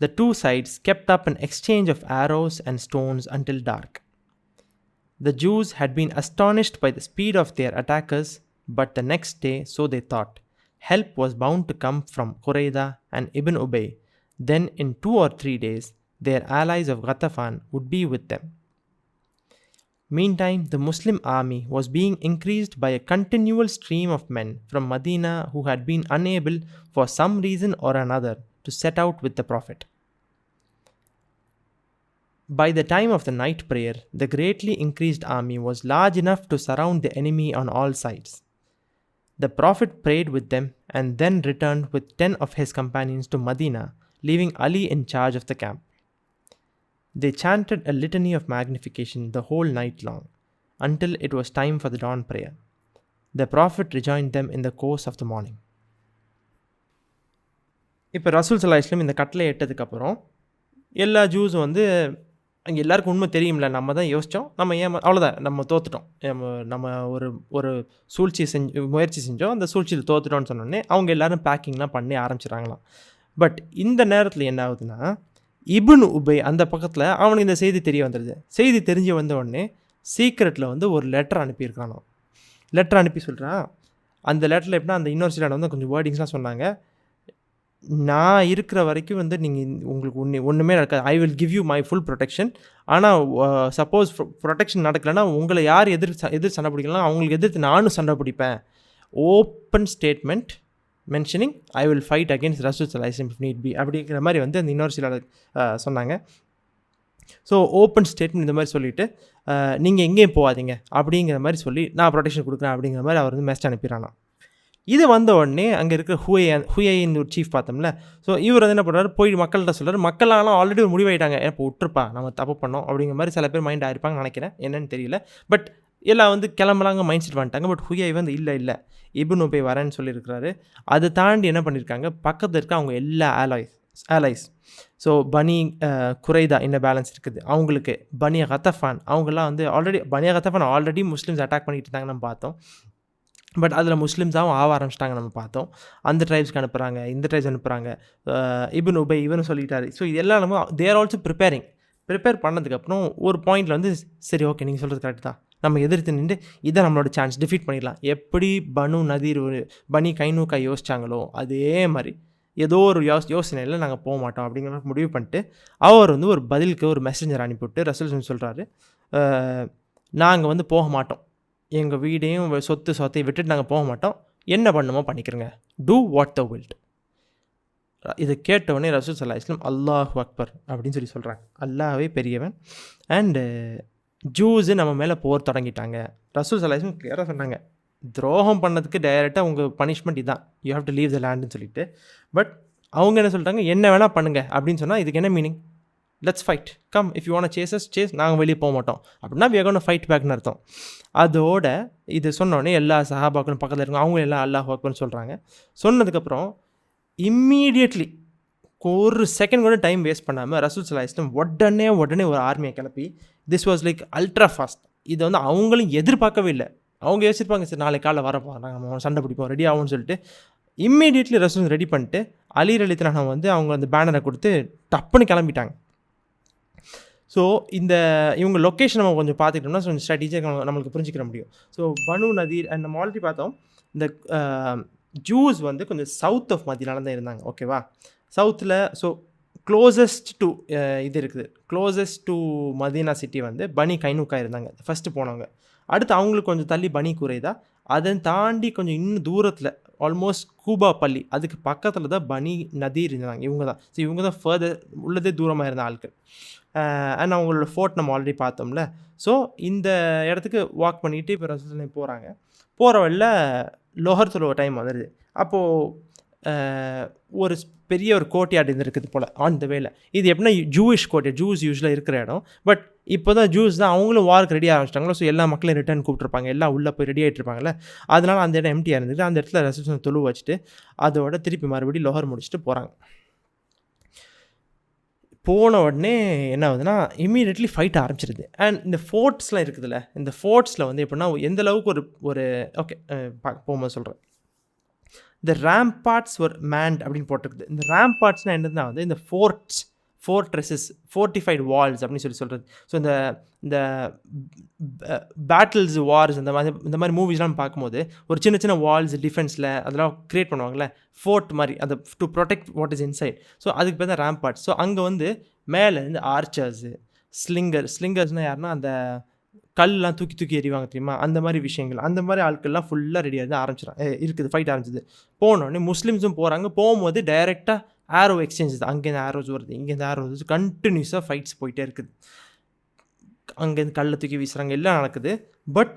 The two sides kept up an exchange of arrows and stones until dark. The Jews had been astonished by the speed of their attackers, but the next day, so they thought, help was bound to come from Qurayza and Ibn Ubay. Then in 2 or 3 days, their allies of Ghatafan would be with them. Meantime, the Muslim army was being increased by a continual stream of men from Madina who had been unable, for some reason or another, to set out with the Prophet. By the time of the night prayer, the greatly increased army was large enough to surround the enemy on all sides. The Prophet prayed with them and then returned with 10 of his companions to Madina, leaving Ali in charge of the camp. They chanted a litany of magnification the whole night long, until it was time for the dawn prayer. The Prophet rejoined them in the course of the morning. இப்போ ரசூல் ஸல்லல்லாஹு அலைஹி வஸல்லம் இந்த கட்டளை எட்டதுக்கப்புறம் எல்லா ஜூஸும் வந்து அங்கே எல்லாருக்கும் உண்மை தெரியும்ல, நம்ம தான் யோசித்தோம், நம்ம அவ்வளோதான், நம்ம தோத்துட்டோம், நம்ம ஒரு சூழ்ச்சி முயற்சி செஞ்சோம், அந்த சூழ்ச்சியில் தோத்துட்டோம்னு சொன்னோடனே அவங்க எல்லோரும் பேக்கிங்லாம் பண்ணி ஆரம்பிச்சிடறாங்களாம். பட் இந்த நேரத்தில் என்ன ஆகுதுன்னா, இப்னு உபை அந்த பக்கத்தில் அவனுக்கு இந்த செய்தி தெரிய வந்துடுது. செய்தி தெரிஞ்சு வந்த உடனே சீக்ரெட்டில் வந்து ஒரு லெட்டர் அனுப்பியிருக்கானோ. லெட்டர் அனுப்பி சொல்கிறான். அந்த லெட்டரில் எப்படின்னா, அந்த யூனிவர்சிட்டியில் வந்து கொஞ்சம் வேர்டிங்ஸ்லாம் சொன்னாங்க. நான் இருக்கிற வரைக்கும் வந்து நீங்கள் உங்களுக்கு ஒன்றுமே நடக்காது, I will give you my full protection. ஆனால் சப்போஸ் ப்ரொடெக்ஷன் நடக்கலைன்னா உங்களை யார் எதிர் சண்டை பிடிக்கலாம், அவங்களுக்கு எதிர்த்து நானும் சண்டை பிடிப்பேன். Open statement mentioning I will fight against ரசூல் ஸல்லல்லாஹு அலைஹி வஸல்லம் இஃப் நீட் பி அப்படிங்கிற மாதிரி வந்து அந்த யூனிவர்சிட்டியில் சொன்னாங்க. ஸோ ஓப்பன் ஸ்டேட்மெண்ட் இந்த மாதிரி சொல்லிவிட்டு நீங்கள் எங்கேயும் போகாதீங்க அப்படிங்கிற மாதிரி சொல்லி நான் ப்ரொடெக்ஷன் கொடுக்குறேன் அப்படிங்கிற மாதிரி அவர் வந்து மெசேஜ் அனுப்பிடுறானா. இது வந்த உடனே அங்கே இருக்கிற ஹுயைன்னு ஒரு சீஃப் பார்த்தோம்ல, ஸோ இவர் வந்து என்ன பண்ணுறாரு, போய் மக்கள்கிட்ட சொல்கிறார். மக்களாலும் ஆல்ரெடி ஒரு முடிவாயிட்டாங்க, இப்போ விட்டுருப்பா நம்ம தப்பு பண்ணோம் அப்படிங்கிற மாதிரி சில பேர் மைண்ட் ஆயிருப்பாங்கன்னு நினைக்கிறேன், என்னன்னு தெரியல. பட் எல்லாம் வந்து கிளம்பலாங்க மைண்ட் செட் பண்ணிட்டாங்க. பட் ஹுயை வந்து இல்லை இப்னு உபை வரேன்னு சொல்லியிருக்கிறாரு. அதை தாண்டி என்ன பண்ணியிருக்காங்க, பக்கத்தில் இருக்க அவங்க எல்லா ஆலைஸ் ஸோ பனி குறைதா என்ன பேலன்ஸ் இருக்குது அவங்களுக்கு, பனி கத்தஃபான் அவங்கெல்லாம் வந்து பனி கத்தஃபான் ஆல்ரெடி முஸ்லீம்ஸ் அட்டாக் பண்ணிட்டு இருந்தாங்க நம்ம பார்த்தோம். பட் அதில் முஸ்லீம்ஸாகவும் ஆக ஆரம்பிச்சிட்டாங்க நம்ம பார்த்தோம். அந்த ட்ரைப்ஸ்க்கு அனுப்புகிறாங்க, இந்த ட்ரைப்ஸ் அனுப்புகிறாங்க. இப்னு உபை இவனு சொல்லிட்டாரு. ஸோ இதெல்லாம் நம்ம தேர் ஆல்சோ ப்ரிப்பேர் பண்ணதுக்கப்புறம் ஒரு பாயிண்டில் வந்து சரி ஓகே நீங்கள் சொல்கிறது கரெக்ட் தான், நம்ம எதிர்த்து நின்று இதை நம்மளோட சான்ஸ் டிஃபீட் பண்ணிடலாம். எப்படி பனு நதீர் பனி கைனூக்கா யோசிச்சாங்களோ அதே மாதிரி ஏதோ ஒரு யோசனையில் நாங்கள் போக மாட்டோம் அப்படிங்கிற மாதிரி முடிவு பண்ணிட்டு அவர் வந்து ஒரு பதிலுக்கு ஒரு மெசேஞ்சர் அனுப்பிவிட்டு ரசூல் சொல்கிறாரு, நாங்கள் வந்து போக மாட்டோம், எங்கள் வீடையும் சொத்தையும் விட்டுட்டு நாங்கள் போக மாட்டோம், என்ன பண்ணுமோ பண்ணிக்கிறோங்க, டூ வாட் த வில்ட். இதை கேட்டவுடனே ரசூல் ஸல்லல்லாஹு அலைஹி வஸல்லம் அல்லாஹு அக்பர் அப்படின்னு சொல்கிறாங்க. அல்லாஹ்வே பெரியவன். அண்டு ஜூஸு நம்ம மேலே போர் தொடங்கிட்டாங்க. ரசூல் ஸல்லல்லாஹு அலைஹி வஸல்லம் கிளியராக சொன்னாங்க, துரோகம் பண்ணதுக்கு டைரெக்டாக உங்கள் பனிஷ்மெண்ட் இதுதான், you have to leave the லேண்டுன்னு சொல்லிட்டு. பட் அவங்க என்ன சொல்லிட்டாங்க, என்ன வேணால் பண்ணுங்கள் அப்படின்னு சொன்னால் இதுக்கு என்ன meaning, let's fight, come if you want chase நாங்கள் வெளியே போக மாட்டோம் அப்படின்னா we are going to fight backனு அர்த்தம். அதோட இது சொன்னோடனே எல்லா சஹாபாக்களும் பக்கத்தில் இருக்காங்க, அவங்க எல்லாம் அல்லாஹ் அக்பர்னு சொல்கிறாங்க. சொன்னதுக்கப்புறம் இம்மீடியட்லி ஒரு செகண்ட் கூட டைம் வேஸ்ட் பண்ணாமல் ரசூல் ஸல்லல்லாஹு அலைஹி வஸல்லம் உடனே ஒரு ஆர்மியை கிளப்பி, this was like ultra fast. இதை வந்து அவங்களும் எதிர்பார்க்கவே இல்லை. அவங்க யோசிச்சிருப்பாங்க, சரி நாளைக்கு காலைல வரப்போ நாங்கள் சண்டை பிடிப்போம் ரெடி ஆகும்னு சொல்லிட்டு இம்மீடியட்லி ரசூல் ரெடி பண்ணிட்டு அலி ரலியல்லாஹு வந்து அவங்க அந்த பேனரை கொடுத்து டப்புன்னு கிளம்பிட்டாங்க. ஸோ இவங்க லொக்கேஷன் நம்ம கொஞ்சம் பார்த்துக்கிட்டோம்னா கொஞ்சம் ஸ்ட்ராட்டஜியாக நம்மளுக்கு புரிஞ்சிக்கிற முடியும். ஸோ பனு நதீர் அண்ட் நம்ம ஆல்ரெடி பார்த்தோம், இந்த ஜூஸ் வந்து கொஞ்சம் சவுத் ஆஃப் மதீனால தான் இருந்தாங்க. ஓகேவா, சவுத்தில் ஸோ க்ளோசஸ்ட் டு இது இருக்குது, க்ளோசஸ்ட் டு மதீனா சிட்டி வந்து பனி கைனூக்கா இருந்தாங்க ஃபஸ்ட்டு போனவங்க. அடுத்து அவங்களுக்கு கொஞ்சம் தள்ளி பனி குறைதா, அதை தாண்டி கொஞ்சம் இன்னும் தூரத்தில் ஆல்மோஸ்ட் கூபா பள்ளி அதுக்கு பக்கத்தில் தான் பனி நதீர் இருந்தாங்க. இவங்க தான் ஃபர்தர் உள்ளதே தூரமாக இருந்த ஆட்கள். அண்ட் அவங்களோட ஃபோர்ட் நம்ம ஆல்ரெடி பார்த்தோம்ல. ஸோ இந்த இடத்துக்கு வாக் பண்ணிவிட்டு இப்போ ரசூலுல்லாஹி போகிறாங்க. போகிற வழியில் லோஹர் தொழுவ டைம் வந்துடுது. அப்போது ஒரு பெரிய ஒரு கோட்யார்டு இருந்திருக்குது போல் ஆன் த வேல. இது எப்படின்னா ஜூஸ் யூஸ்வலாக இருக்கிற இடம். பட் இப்போ தான் ஜூஸ் தான் அவங்களும் வார்க்கு ரெடி ஆரம்பிச்சிட்டாங்களோ. ஸோ எல்லா மக்களையும் ரிட்டர்ன் கூப்பிட்ருப்பாங்க, எல்லாம் உள்ளே போய் ரெடி ஆகிட்டு இருப்பாங்கல்ல. அதனால் அந்த இடம் எம்டியாக இருந்துட்டு அந்த இடத்துல ரசூலுல்லாஹி தொழு வச்சுட்டு அதோட திருப்பி மறுபடியும் லோஹர் முடிச்சுட்டு போகிறாங்க. போன உடனே என்ன ஆகுதுன்னா இம்மீடியட்லி ஃபைட் ஆரம்பிச்சிருது. அண்ட் இந்த ஃபோர்ட்ஸ்லாம் இருக்குதுல்ல, இந்த ஃபோர்ட்ஸில் வந்து எப்படின்னா எந்த அளவுக்கு ஒரு ஓகே போகும்போது சொல்கிறேன், இந்த ரேம்பார்ட்ஸ் ஒரு மேண்ட் அப்படின்னு போட்டிருக்குது. இந்த ரேம்பார்ட்ஸ்னால் என்னதுன்னா வந்து இந்த ஃபோர்ட்ரெஸஸ், ஃபோர்ட்டிஃபைடு வால்ஸ் அப்படின்னு சொல்கிறது. ஸோ இந்த இந்த பேட்டில்ஸ், வார்ஸ் இந்த மாதிரி மூவிஸ்லாம் பார்க்கும்போது ஒரு சின்ன சின்ன வால்ஸ் டிஃபென்ஸில் அதெல்லாம் க்ரியேட் பண்ணுவாங்கள்ல, ஃபோர்ட் மாதிரி, அதை to protect what is inside. So அதுக்கு பேர் தான் ரேம்பார்ட். ஸோ அங்கே வந்து மேலே இந்த ஆர்ச்சர்ஸு, ஸ்லிங்கர்ஸ்னால் யாருன்னா அந்த கல்லாம் தூக்கி தூக்கி எறிவாங்க தெரியுமா, அந்த மாதிரி விஷயங்கள், அந்த மாதிரி ஆட்கள்லாம் ஃபுல்லாக ரெடியாக தான் இருக்குது, ஃபைட் ஆரம்பிச்சிது. போனோடனே முஸ்லீம்ஸும் போகிறாங்க. போகும்போது டைரெக்டாக ஆரோ எக்ஸ்சேஞ்ச் தான், அங்கேருந்து ஆரோஸ் வருது, இங்கேருந்து ஆரோஸ் வருது, கண்டினியூஸாக ஃபைட்ஸ் போயிட்டே இருக்குது. அங்கேருந்து கல்லை தூக்கி வீசுகிறாங்க, எல்லாம் நடக்குது. பட்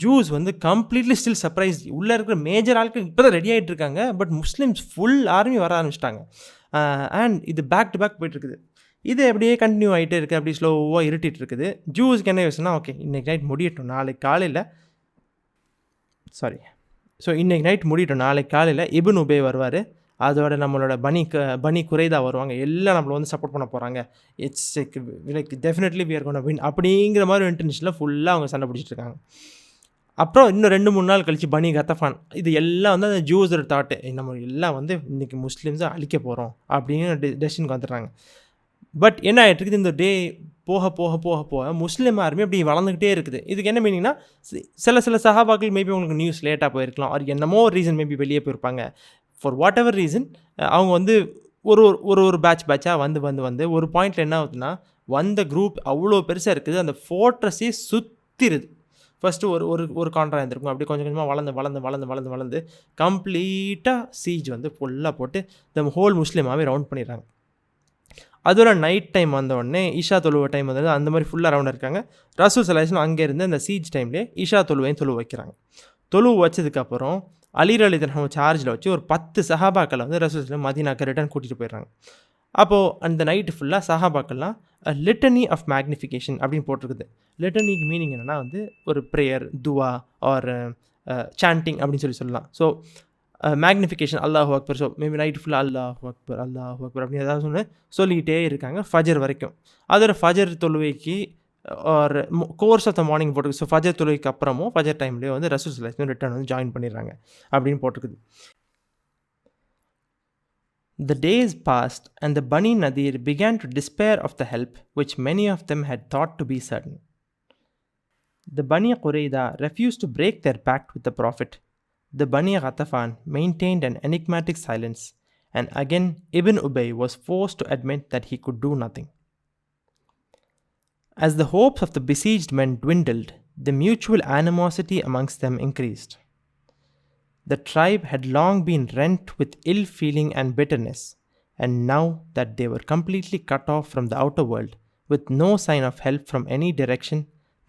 ஜூஸ் வந்து கம்ப்ளீட்லி ஸ்டில் சர்ப்ரைஸ். உள்ளே இருக்கிற மேஜர் ஆட்கள் இப்போ தான் ரெடி ஆகிட்டு இருக்காங்க. பட் முஸ்லீம்ஸ் ஃபுல் ஆர்மி வர ஆரம்பிச்சிட்டாங்க. அண்ட் இது பேக் டு பேக் போயிட்டுருக்குது. இது அப்படியே கண்டினியூ ஆகிட்டே இருக்குது. அப்படி ஸ்லோவாக இருட்டிகிட்டு இருக்குது. ஜூஸ்க்கு என்ன யோசனை, ஓகே இன்றைக்கி நைட் முடியட்டும், நாளைக்கு காலையில் இன்றைக்கி நைட் முடியட்டும், நாளைக்கு காலையில் இப்னு உபை வருவார், அதோட நம்மளோட பனி குறைதா வருவாங்க, எல்லாம் நம்மளை வந்து சப்போர்ட் பண்ண போகிறாங்க. It's like definitely we are gonna win அப்படிங்கிற மாதிரி இன்டென்ஷனில் ஃபுல்லாக அவங்க சண்டை பிடிச்சிட்டு இருக்காங்க. அப்புறம் இன்னும் 2-3 நாள் கழித்து பனி கத்தஃபான், இது எல்லாம் வந்து அந்த ஜூஸோட தாட்டு, நம்ம எல்லாம் வந்து இன்றைக்கி முஸ்லீம்ஸை அழிக்க போகிறோம் அப்படின்னு டெசிஷனுக்கு வந்துடுறாங்க. பட் என்ன ஆகிட்டு இருக்குது, இந்த டே போக போக போக போக முஸ்லீம் ஆர்மி அப்படி வளர்ந்துக்கிட்டே இருக்குது. இதுக்கு என்ன மீனிங்னா, சில சஹாபாக்கள் மேபி உங்களுக்கு நியூஸ் லேட்டாக போயிருக்கலாம், அது என்னமோ ஒரு ரீசன் மேபி வெளியே போயிருப்பாங்க. ஃபார் வாட் எவர் ரீசன் அவங்க வந்து ஒரு பேட்சாக வந்து ஒரு பாயிண்டில் என்ன ஆகுதுன்னா, வந்த குரூப் அவ்வளோ பெருசாக இருக்குது, அந்த ஃபோர்ட்ரஸே சுற்றிடுது. ஃபஸ்ட்டு ஒரு கான்ட்ரா இருந்திருக்கும், அப்படி கொஞ்சம் கொஞ்சமாக வளர்ந்து கம்ப்ளீட்டாக சீஜ் வந்து ஃபுல்லாக போட்டு இந்த ஹோல் முஸ்லீமாகவே ரவுண்ட் பண்ணிடுறாங்க. அதோட நைட் டைம் வந்தோடனே ஈஷா தொழுவ டைம் வந்து அந்த மாதிரி ஃபுல்லாக ரவுண்டாக இருக்காங்க. ரசூல் ஸல்லல்லாஹு அலைஹி வஸல்லம் அங்கேருந்து அந்த சீஜ் டைம்லேயே ஈஷா தொழுவையும் தொழுவ வைக்கிறாங்க. தொழுவு வச்சதுக்கப்புறம் அலி ரலியல்லாஹு சார்ஜில் வச்சு ஒரு 10 சஹாபாக்களை வந்து ரசூல் ஸல்லல்லாஹு அலைஹி வஸல்லம் மதீனாக்கு ரிட்டர்ன் கூட்டிகிட்டு போயிடுறாங்க. அப்போது அந்த நைட்டு ஃபுல்லாக சஹாபாக்கள்லாம் லிட்டனி ஆஃப் மேக்னிஃபிகேஷன் அப்படின்னு போட்டிருக்குது. லிட்டனிக்கு மீனிங் என்னென்னா வந்து ஒரு ப்ரேயர், துவா ஆர் சாண்டிங் அப்படின்னு சொல்லலாம். ஸோ மேக்னிஃபிகேஷன், அல்லாஹு அக்பர். ஸோ மேபி நைட்டு ஃபுல்லாக அல்லாஹு அக்பர் அப்படின்னு ஏதாவது சொல்லிக்கிட்டே இருக்காங்க ஃபஜர் வரைக்கும். அதோட ஃபஜர் தொழுவைக்கு ஒரு கோர்ஸ் ஆஃப் த மார்னிங் போட்டுருக்கு. ஸோ ஃபஜர் தொழுவைக்கு அப்புறமும் ஃபஜர் டைம்லேயே வந்து ரசூல் ஸல்லல்லாஹு அலைஹி வஸல்லம் ரிட்டர்ன் வந்து ஜாயின் பண்ணிடுறாங்க அப்படின்னு போட்டிருக்குது. The days passed and the Bani Nadir began to despair of the help which many of them had thought to be certain. The Bani Qurayza refused to break their pact with the Prophet. The Bani Ghatafan maintained an enigmatic silence, and again Ibn Ubay was forced to admit that he could do nothing. As the hopes of the besieged men dwindled, the mutual animosity amongst them increased. The tribe had long been rent with ill feeling and bitterness, and now that they were completely cut off from the outer world, with no sign of help from any direction,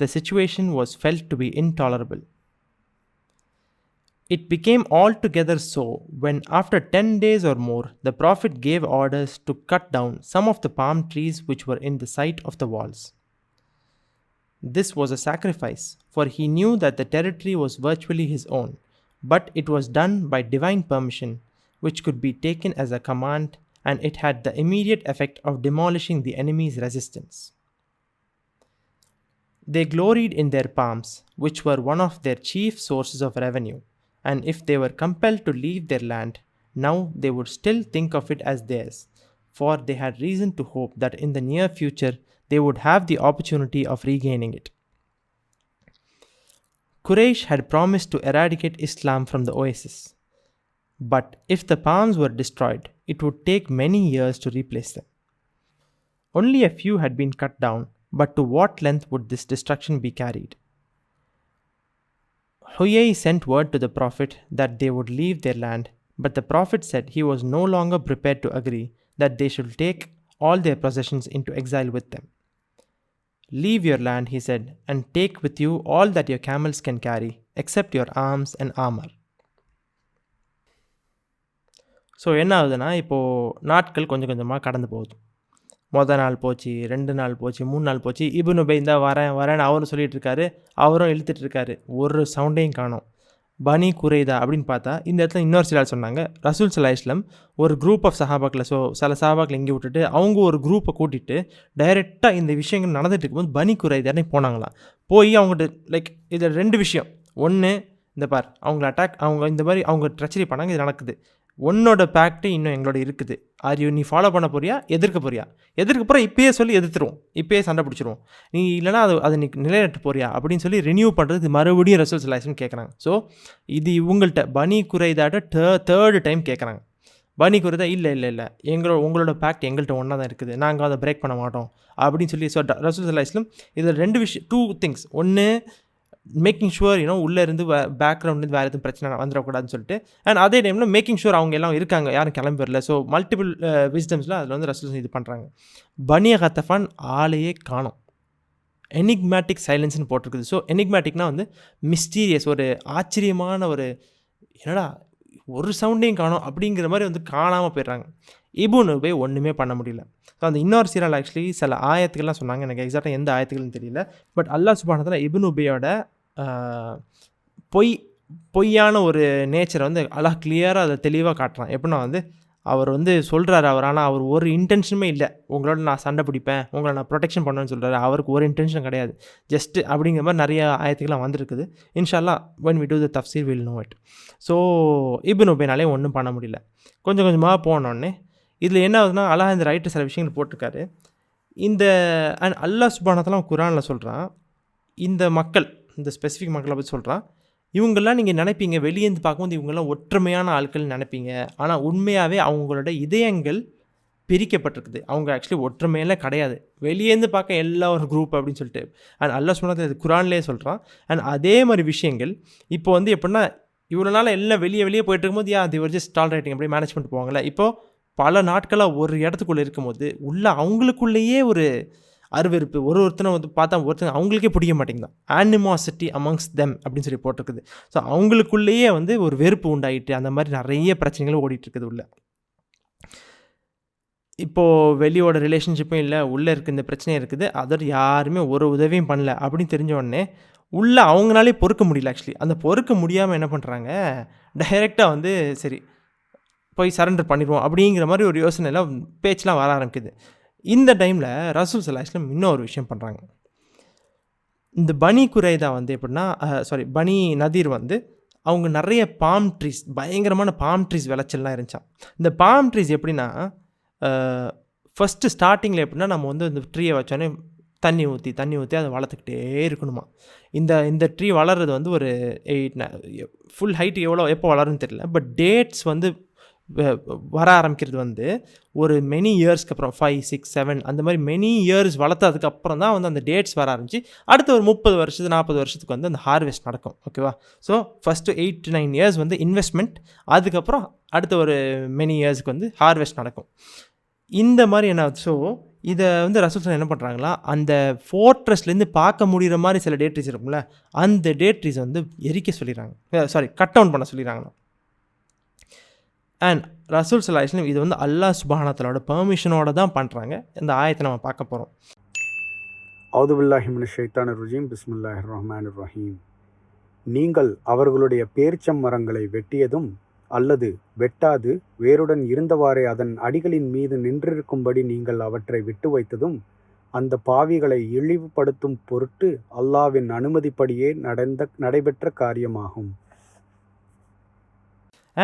the situation was felt to be intolerable. It became altogether so when, after 10 days or more, the Prophet gave orders to cut down some of the palm trees which were in the sight of the walls. This was a sacrifice, for he knew that the territory was virtually his own, but it was done by divine permission, which could be taken as a command, and it had the immediate effect of demolishing the enemy's resistance. They gloried in their palms, which were one of their chief sources of revenue, and if they were compelled to leave their land, now they would still think of it as theirs, for they had reason to hope that in the near future they would have the opportunity of regaining it. Quraysh had promised to eradicate Islam from the oasis, but if the palms were destroyed, it would take many years to replace them. Only a few had been cut down, but to what length would this destruction be carried? Huyay sent word to the Prophet that they would leave their land, but the Prophet said he was no longer prepared to agree that they should take all their possessions into exile with them. Leave your land, he said, and take with you all that your camels can carry, except your arms and armor. So என்ன ஆகுதுன்னா, இப்போது நாட்கள் கொஞ்சம் கொஞ்சமாக கடந்து போகுது. மொதல் நாள் போச்சு, 2 நாள் போச்சு, 3 நாள் போச்சு. இப்னு உபை இந்த வரேன்னு அவரும் சொல்லிகிட்டு இருக்காரு, அவரும் இழுத்துட்ருக்காரு. ஒரு சவுண்டையும் காணோம். பனி குறைதா அப்படின்னு பார்த்தா இந்த இடத்துல இன்னொரு சிலர் சொன்னாங்க, ரசூல் ஸல்லல்லாஹு அலைஹி வஸல்லம் ஒரு குரூப் ஆஃப் சஹாபாக்களை, ஸோ சில சஹாபாக்களை இங்கே விட்டுட்டு அவங்க ஒரு குரூப்பை கூட்டிகிட்டு டைரெக்டாக இந்த விஷயங்கள் நடந்துட்டு இருக்கும்போது பனி குறைதானே போனாங்களாம். போய் அவங்ககிட்ட லைக் இதில் 2 விஷயம். ஒன்று, இந்த பார் அவங்க இந்த மாதிரி அவங்க ட்ரெச்சரி பண்ணாங்க, இது நடக்குது. உன்னோட பேக்ட்டு இன்னும் எங்களோட இருக்குது. நீ ஃபாலோ பண்ண போறியா, எதிர்க்க போறியா? எதிர்க்க போகிற இப்பயே சொல்லி எதிர்த்துருவோம், இப்பயே சண்டை பிடிச்சிருவோம். நீ இல்லைனா அது நீ நிலைநாட்டு போறியா அப்படின்னு சொல்லி ரினியூ பண்ணுறதுக்கு மறுபடியும் ரசூல் ஸல்லல்லாஹு அலைஹி வஸல்லம் கேட்குறாங்க. ஸோ இது இவங்கள்ட்ட பனி குறைதாட்ட தேர்டு டைம் கேட்குறாங்க. பனி குறைதா இல்லை உங்களோட பேக்ட் எங்கள்கிட்ட ஒன்றா தான் இருக்குது, நாங்கள் அதை பிரேக் பண்ண மாட்டோம் அப்படின்னு சொல்லி ரசூல் ஸல்லல்லாஹு அலைஹி வஸல்லம் இதில் 2 விஷயம், 2 திங்ஸ். ஒன்று, மேக்கிங் ஷுவர் உள்ளே இருந்து பேக்ரவுண்ட்லேருந்து வேறு எதுவும் பிரச்சனை வந்துடக்கூடாதுன்னு சொல்லிட்டு, அண்ட் அதே டைமில் மேக்கிங் ஷுர் அவங்க எல்லாம் இருக்காங்க, யாரும் கிளம்பி வரல. ஸோ மல்டிபிள் விஸ்டம்ஸில் அதில் வந்து ரசூல் இது பண்ணுறாங்க. பனி கத்தஃபான் ஆளையே காணோம், எனிக்மேட்டிக் சைலன்ஸ்னு போட்டிருக்குது. ஸோ எனிக்மேட்டிக்னால் வந்து மிஸ்டீரியஸ், ஒரு ஆச்சரியமான ஒரு என்னடா ஒரு சவுண்டையும் காணோம் அப்படிங்கிற மாதிரி வந்து காணாமல் போயிடுறாங்க. இப்னு உபை ஒன்றுமே பண்ண முடியல. ஸோ அந்த இன்னொரு சீரால் ஆக்சுவலி சில ஆயத்துக்கள்லாம் சொன்னாங்க, எனக்கு எக்ஸாக்டாக எந்த ஆயத்துக்கள்னு தெரியல. பட் அல்லாஹ் சுப்ஹானஹு வ தஆலா இப்னு உபையோட பொய்யான ஒரு நேச்சரை வந்து அல்லாஹ் கிளியராக அதை தெளிவாக காட்டுறான். எப்படின்னா வந்து அவர் வந்து சொல்கிறாரு, ஆனால் அவர் ஒரு இன்டென்ஷனுமே இல்லை, உங்களோட நான் சண்டை பிடிப்பேன், உங்களை நான் ப்ரொடெக்ஷன் பண்ணுவேன்னு சொல்கிறாரு. அவருக்கு ஒரு இன்டென்ஷன் கிடையாது, ஜஸ்ட்டு அப்படிங்கிற மாதிரி நிறைய ஆயத்துக்கெல்லாம் வந்திருக்குது. இன்ஷா அல்லாஹ் when we do the tafsir we'll know it. So இப்னு உபைனாலே ஒன்றும் பண்ண முடியல. கொஞ்சம் கொஞ்சமாக போனோடனே இதில் என்ன ஆகுதுன்னா, அல்லாஹ் இந்த ரைட்டு சில விஷயங்கள் போட்டிருக்காரு. இந்த அண்ட் அல்லாஹ் சுப்ஹானஹு வ தஆலா குர்ஆனில் சொல்கிறான், இந்த மக்கள், இந்த ஸ்பெசிஃபிக் மக்களை பற்றி சொல்கிறான், இவங்கெல்லாம் நீங்கள் நினைப்பீங்க, வெளியேந்து பார்க்கும்போது இவங்கெல்லாம் ஒற்றுமையான ஆட்கள் நினைப்பீங்க, ஆனால் உண்மையாகவே அவங்களோட இதயங்கள் பிரிக்கப்பட்டிருக்குது. அவங்க ஆக்சுவலி ஒற்றுமையெல்லாம் கிடையாது, வெளியேந்து பார்க்க எல்லா ஒரு குரூப் அப்படின்னு சொல்லிட்டு. அண்ட் அல்லாஹ் சுப்ஹானஹு வ தஆலா குர்ஆன்லேயே சொல்கிறான். அண்ட் அதே மாதிரி விஷயங்கள் இப்போ வந்து எப்படின்னா, இவ்வளோ நாள் எல்லாம் வெளியே போயிட்டு இருக்கும்போது they were just tolerating, அப்படியே மேனேஜ் பண்ணிட்டு போவாங்கள்ல. இப்போது பல நாட்களாக ஒரு இடத்துக்குள்ளே இருக்கும்போது அவங்களுக்குள்ளேயே ஒரு அருவெறுப்பு, ஒருத்தனை வந்து பார்த்தா ஒருத்தங்க அவங்களுக்கே பிடிக்க மாட்டேங்குதான். ஆனிமாசிட்டி அமங்ஸ்ட் தெம் அப்படின்னு சொல்லி போட்டிருக்குது. ஸோ அவங்களுக்குள்ளேயே வந்து ஒரு வெறுப்பு உண்டாயிட்டு அந்த மாதிரி நிறைய பிரச்சனைகளும் ஓடிட்டுருக்குது உள்ள. இப்போது வெளியோட ரிலேஷன்ஷிப்பும் இல்லை, உள்ளே இருக்க இந்த பிரச்சனையும் இருக்குது, அதோட யாருமே ஒரு உதவியும் பண்ணல அப்படின்னு தெரிஞ்ச உடனே உள்ளே அவங்களாலே பொறுக்க முடியல. ஆக்சுவலி அந்த பொறுக்க முடியாமல் என்ன பண்ணுறாங்க, டைரெக்டாக வந்து சரி போய் சரண்டர் பண்ணிடுவோம் அப்படிங்கிற மாதிரி ஒரு யோசனைலாம் பேச்செலாம் வர ஆரம்பிக்குது. இந்த டைமில் ரசூல் ஸல்லல்லாஹு அலைஹி வஸல்லம் இன்னொரு விஷயம் பண்ணுறாங்க. இந்த பனி குறைதா வந்து எப்படின்னா பனி நதீர் வந்து அவங்க நிறைய பாம் ட்ரீஸ், பயங்கரமான பாம் ட்ரீஸ் விளைச்சல்லாம் இருந்துச்சான். இந்த பாம் ட்ரீஸ் எப்படின்னா, ஃபஸ்ட்டு ஸ்டார்டிங்கில் எப்படின்னா நம்ம வந்து இந்த ட்ரீயை வச்சோன்னே தண்ணி ஊற்றி அதை வளர்த்துக்கிட்டே இருக்கணுமா. இந்த ட்ரீ வளர்கிறது வந்து ஒரு 8 ஃபுல் ஹைட் எப்போ வளரும்னு தெரியல. பட் டேட்ஸ் வந்து வர ஆரம்பிக்கிறது வந்து ஒரு மெனி இயர்ஸ்க்கு அப்புறம் 5, 6, 7 அந்த மாதிரி மெனி இயர்ஸ் வளர்த்ததுக்கப்புறம் தான் வந்து அந்த டேட்ஸ் வர ஆரம்பிச்சு அடுத்த ஒரு 30 வருஷத்துக்கு 40 வருஷத்துக்கு வந்து அந்த ஹார்வெஸ்ட் நடக்கும். ஓகேவா? ஸோ ஃபஸ்ட்டு 8 to 9 இயர்ஸ் வந்து இன்வெஸ்ட்மெண்ட், அதுக்கப்புறம் அடுத்த ஒரு மெனி இயர்ஸ்க்கு வந்து ஹார்வெஸ்ட் நடக்கும். இந்த மாதிரி என்ன. ஸோ இதை வந்து ரசூல் என்ன பண்ணுறாங்களா, அந்த ஃபோர்ட்ரஸ்லேருந்து பார்க்க முடிகிற மாதிரி சில டேட் ட்ரீஸ் இருக்கும்ல, அந்த டேட் ட்ரீஸ் வந்து எரிக்க சொல்லிடுறாங்க, கட் டவுன் பண்ண சொல்லிடுறாங்களா. அண்ட் ரசூல் ஸல்லல்லாஹு அலைஹி வஸல்லம் இது வந்து அல்லாஹ் சுப்ஹானஹு வ தஆலாவோட பெர்மிஷனோட தான் பண்ணுறாங்க. இந்த ஆயத்தை நம்ம பார்க்க போகிறோம். அவுது பில்லாஹி மினஷ் ஷைத்தானிர் ரஜீம். பிஸ்மில்லாஹிர் ரஹ்மானிர் ரஹீம். நீங்கள் அவர்களுடைய பேரிச்சம் மரங்களை வெட்டியதும் அல்லது வெட்டாது வேருடன் இருந்தவாறே அதன் அடிகளின் மீது நின்றிருக்கும்படி நீங்கள் அவற்றை விட்டு வைத்ததும் அந்த பாவிகளை இழிவுபடுத்தும் பொருட்டு அல்லாஹ்வின் அனுமதிப்படியே நடைபெற்ற காரியமாகும்.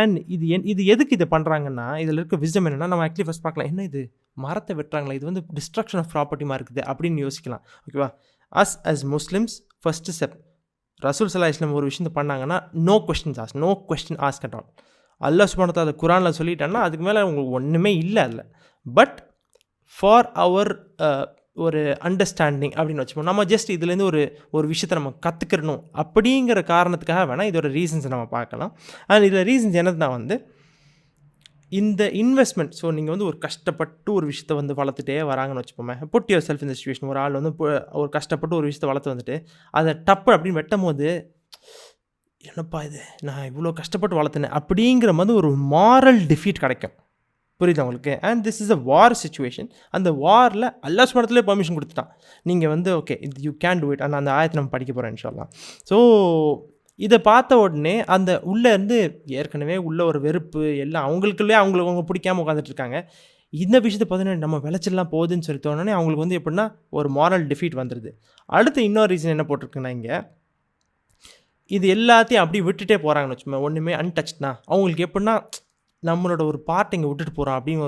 அண்ட் இது எதுக்கு இதை பண்ணுறாங்கன்னா, இதில் இருக்க விஸ்டம் என்னென்னா, நம்ம ஆக்சுவலி ஃபஸ்ட் பார்க்கலாம், என்ன இது மரத்தை வெட்டுறாங்களா, இது வந்து டிஸ்ட்ரக்ஷன் ஆஃப் ப்ராப்பர்ட்டிமாக இருக்குது அப்படின்னு யோசிக்கலாம். ஓகேவா? அஸ் முஸ்லிம்ஸ் ஃபஸ்ட்டு ஸ்டெப் ரசூல் ஸல்லல்லாஹு அலைஹி வஸல்லம் ஒரு விஷயத்தை பண்ணாங்கன்னா, no question ask at all. அல்லாஹ் சுப்ஹானஹு வ தஆலா குர்ஆனில் சொல்லிட்டான்னா அதுக்கு மேலே உங்களுக்கு ஒன்றுமே இல்லை அதில். பட் ஃபார் அவர் ஒரு அண்டர்ஸ்டாண்டிங் அப்படின்னு வச்சுப்போம், நம்ம ஜஸ்ட் இதுலேருந்து ஒரு விஷயத்தை நம்ம கற்றுக்கிறணும் அப்படிங்கிற காரணத்துக்காக வேணால் இதோட ரீசன்ஸை நம்ம பார்க்கலாம். அண்ட் இதில் ரீசன்ஸ் என்னதுன்னா வந்து இந்த இன்வெஸ்ட்மெண்ட். ஸோ நீங்கள் வந்து ஒரு கஷ்டப்பட்டு ஒரு விஷயத்தை வந்து வளர்த்துட்டே வராங்கன்னு வச்சுப்போமே, புட் யுவர் செல்ஃப் இந்த சிச்சுவேஷன். ஒரு ஆள் வந்து ஒரு கஷ்டப்பட்டு ஒரு விஷயத்தை வளர்த்து வந்துட்டு அதை டப்பு அப்படின்னு வெட்டும் போது, என்னப்பா இது நான் இவ்வளோ கஷ்டப்பட்டு வளர்த்துனேன் அப்படிங்கிற மாதிரி ஒரு மாரல் டிஃபீட் கிடைக்கும். புரியுது உங்களுக்கு? And this is a war situation. அந்த வாரில் அல்லாஹ் சுப்ஹானஹு வ தஆலா பர்மிஷன் கொடுத்துட்டான், நீங்கள் வந்து ஓகே இது யூ கேன் டூ இட். அந்த ஆயத்தை நம்ம படிக்க போகிறோம் இன்ஷா அல்லாஹ். ஸோ இதை பார்த்த உடனே அந்த உள்ளேருந்து ஏற்கனவே உள்ள ஒரு வெறுப்பு எல்லாம் அவங்களுக்குள்ளே அவங்க பிடிக்காமல் உட்காந்துட்ருக்காங்க. இந்த விஷயத்தை பார்த்தீங்கன்னா நம்ம விளைச்சல்லாம் போகுதுன்னு சொல்லி தோணுனே அவங்களுக்கு வந்து எப்படின்னா ஒரு மாரல் டிஃபீட் வந்துடுது. அடுத்து இன்னொரு ரீசன் என்ன போட்டிருக்குன்னா, இங்கே இது எல்லாத்தையும் அப்படி விட்டுட்டே போகிறாங்கன்னு வச்சுக்கோங்க, ஒன்றுமே அன்டச்னா அவங்களுக்கு எப்படின்னா நம்மளோட ஒரு பார்ட் இங்கே விட்டுட்டு போகிறோம் அப்படின்னு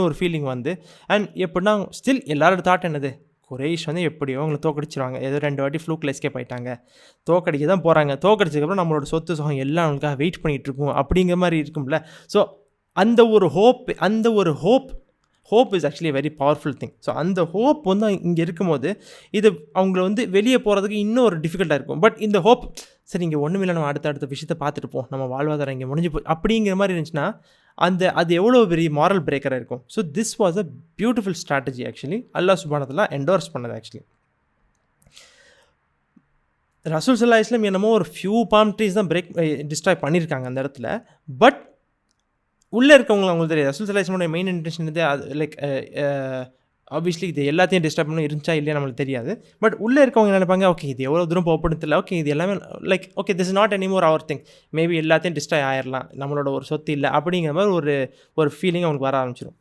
ஒரு ஃபீலிங் வந்து, அண்ட் எப்படின்னா ஸ்டில் எல்லாரோட தாட் என்னது, குறைஷ் வந்து எப்படியோ அவங்களை தோக்கடிச்சிருவாங்க, ஏதோ 2 வாட்டி ஃப்ளூக்கில் எஸ்கேப் ஆகிட்டாங்க, தோக்கடிக்க தான் போகிறாங்க, தோக்கடிச்சதுக்கப்புறம் நம்மளோட சொத்து சுகம் எல்லாம் அவங்களுக்காக வெயிட் பண்ணிகிட்டு இருக்கும் அப்படிங்கிற மாதிரி இருக்கும்ல. ஸோ அந்த ஒரு hope is actually very powerful thing. So அந்த ஹோப் வந்து இங்கே இருக்கும்போது இது அவங்கள வந்து வெளியே போகிறதுக்கு இன்னும் ஒரு டிஃபிகல்ட்டாக இருக்கும். பட் இந்த ஹோப், சரி இங்கே ஒன்றும் இல்லை, நம்ம அடுத்த விஷயத்தை பார்த்துட்டு போம், நம்ம வாழ்வாதாரம் இங்கே முடிஞ்சு அப்படிங்கிற மாதிரி இருந்துச்சுன்னா அது எவ்வளோ பெரிய மாரல் பிரேக்கராக இருக்கும். So this was a beautiful strategy actually. அல்லாஹ் சுப்ஹானஹு வ தஆலா என்டோர்ஸ் பண்ணது ஆக்சுவலி. ரசூல் ஸல்லல்லாஹு அலைஹி வஸல்லம் என்னமோ ஒரு ஃபியூ பாம் ட்ரீஸ் தான் டிஸ்ட்ராய் பண்ணியிருக்காங்க அந்த இடத்துல. பட் உள்ளே அவங்களுக்கு தெரியாது ரசூல் ஸல்லல்லாஹு அலைஹி வஸல்லம் மெயின் இன்டென்ஷன் இது. லைக் ஆப்வியஸ்லி இது எல்லாத்தையும் டிஸ்டர்ப் பண்ணணும் இருந்துச்சா இல்லையா நம்மளுக்கு தெரியாது. பட் உள்ளே இருக்கவங்க நினைப்பாங்க, ஓகே இது எவ்வளோ தூரம் போகப்படுன்னு தெரியல, ஓகே இது எல்லாமே like okay this is not anymore our thing, maybe எல்லாத்தையும் டிஸ்ட்ராய் ஆயிடலாம், நம்மளோட ஒரு சொத்து இல்லை அப்படிங்கிற மாதிரி ஒரு ஃபீலிங் அவங்களுக்கு வர ஆரம்பிச்சிடும்.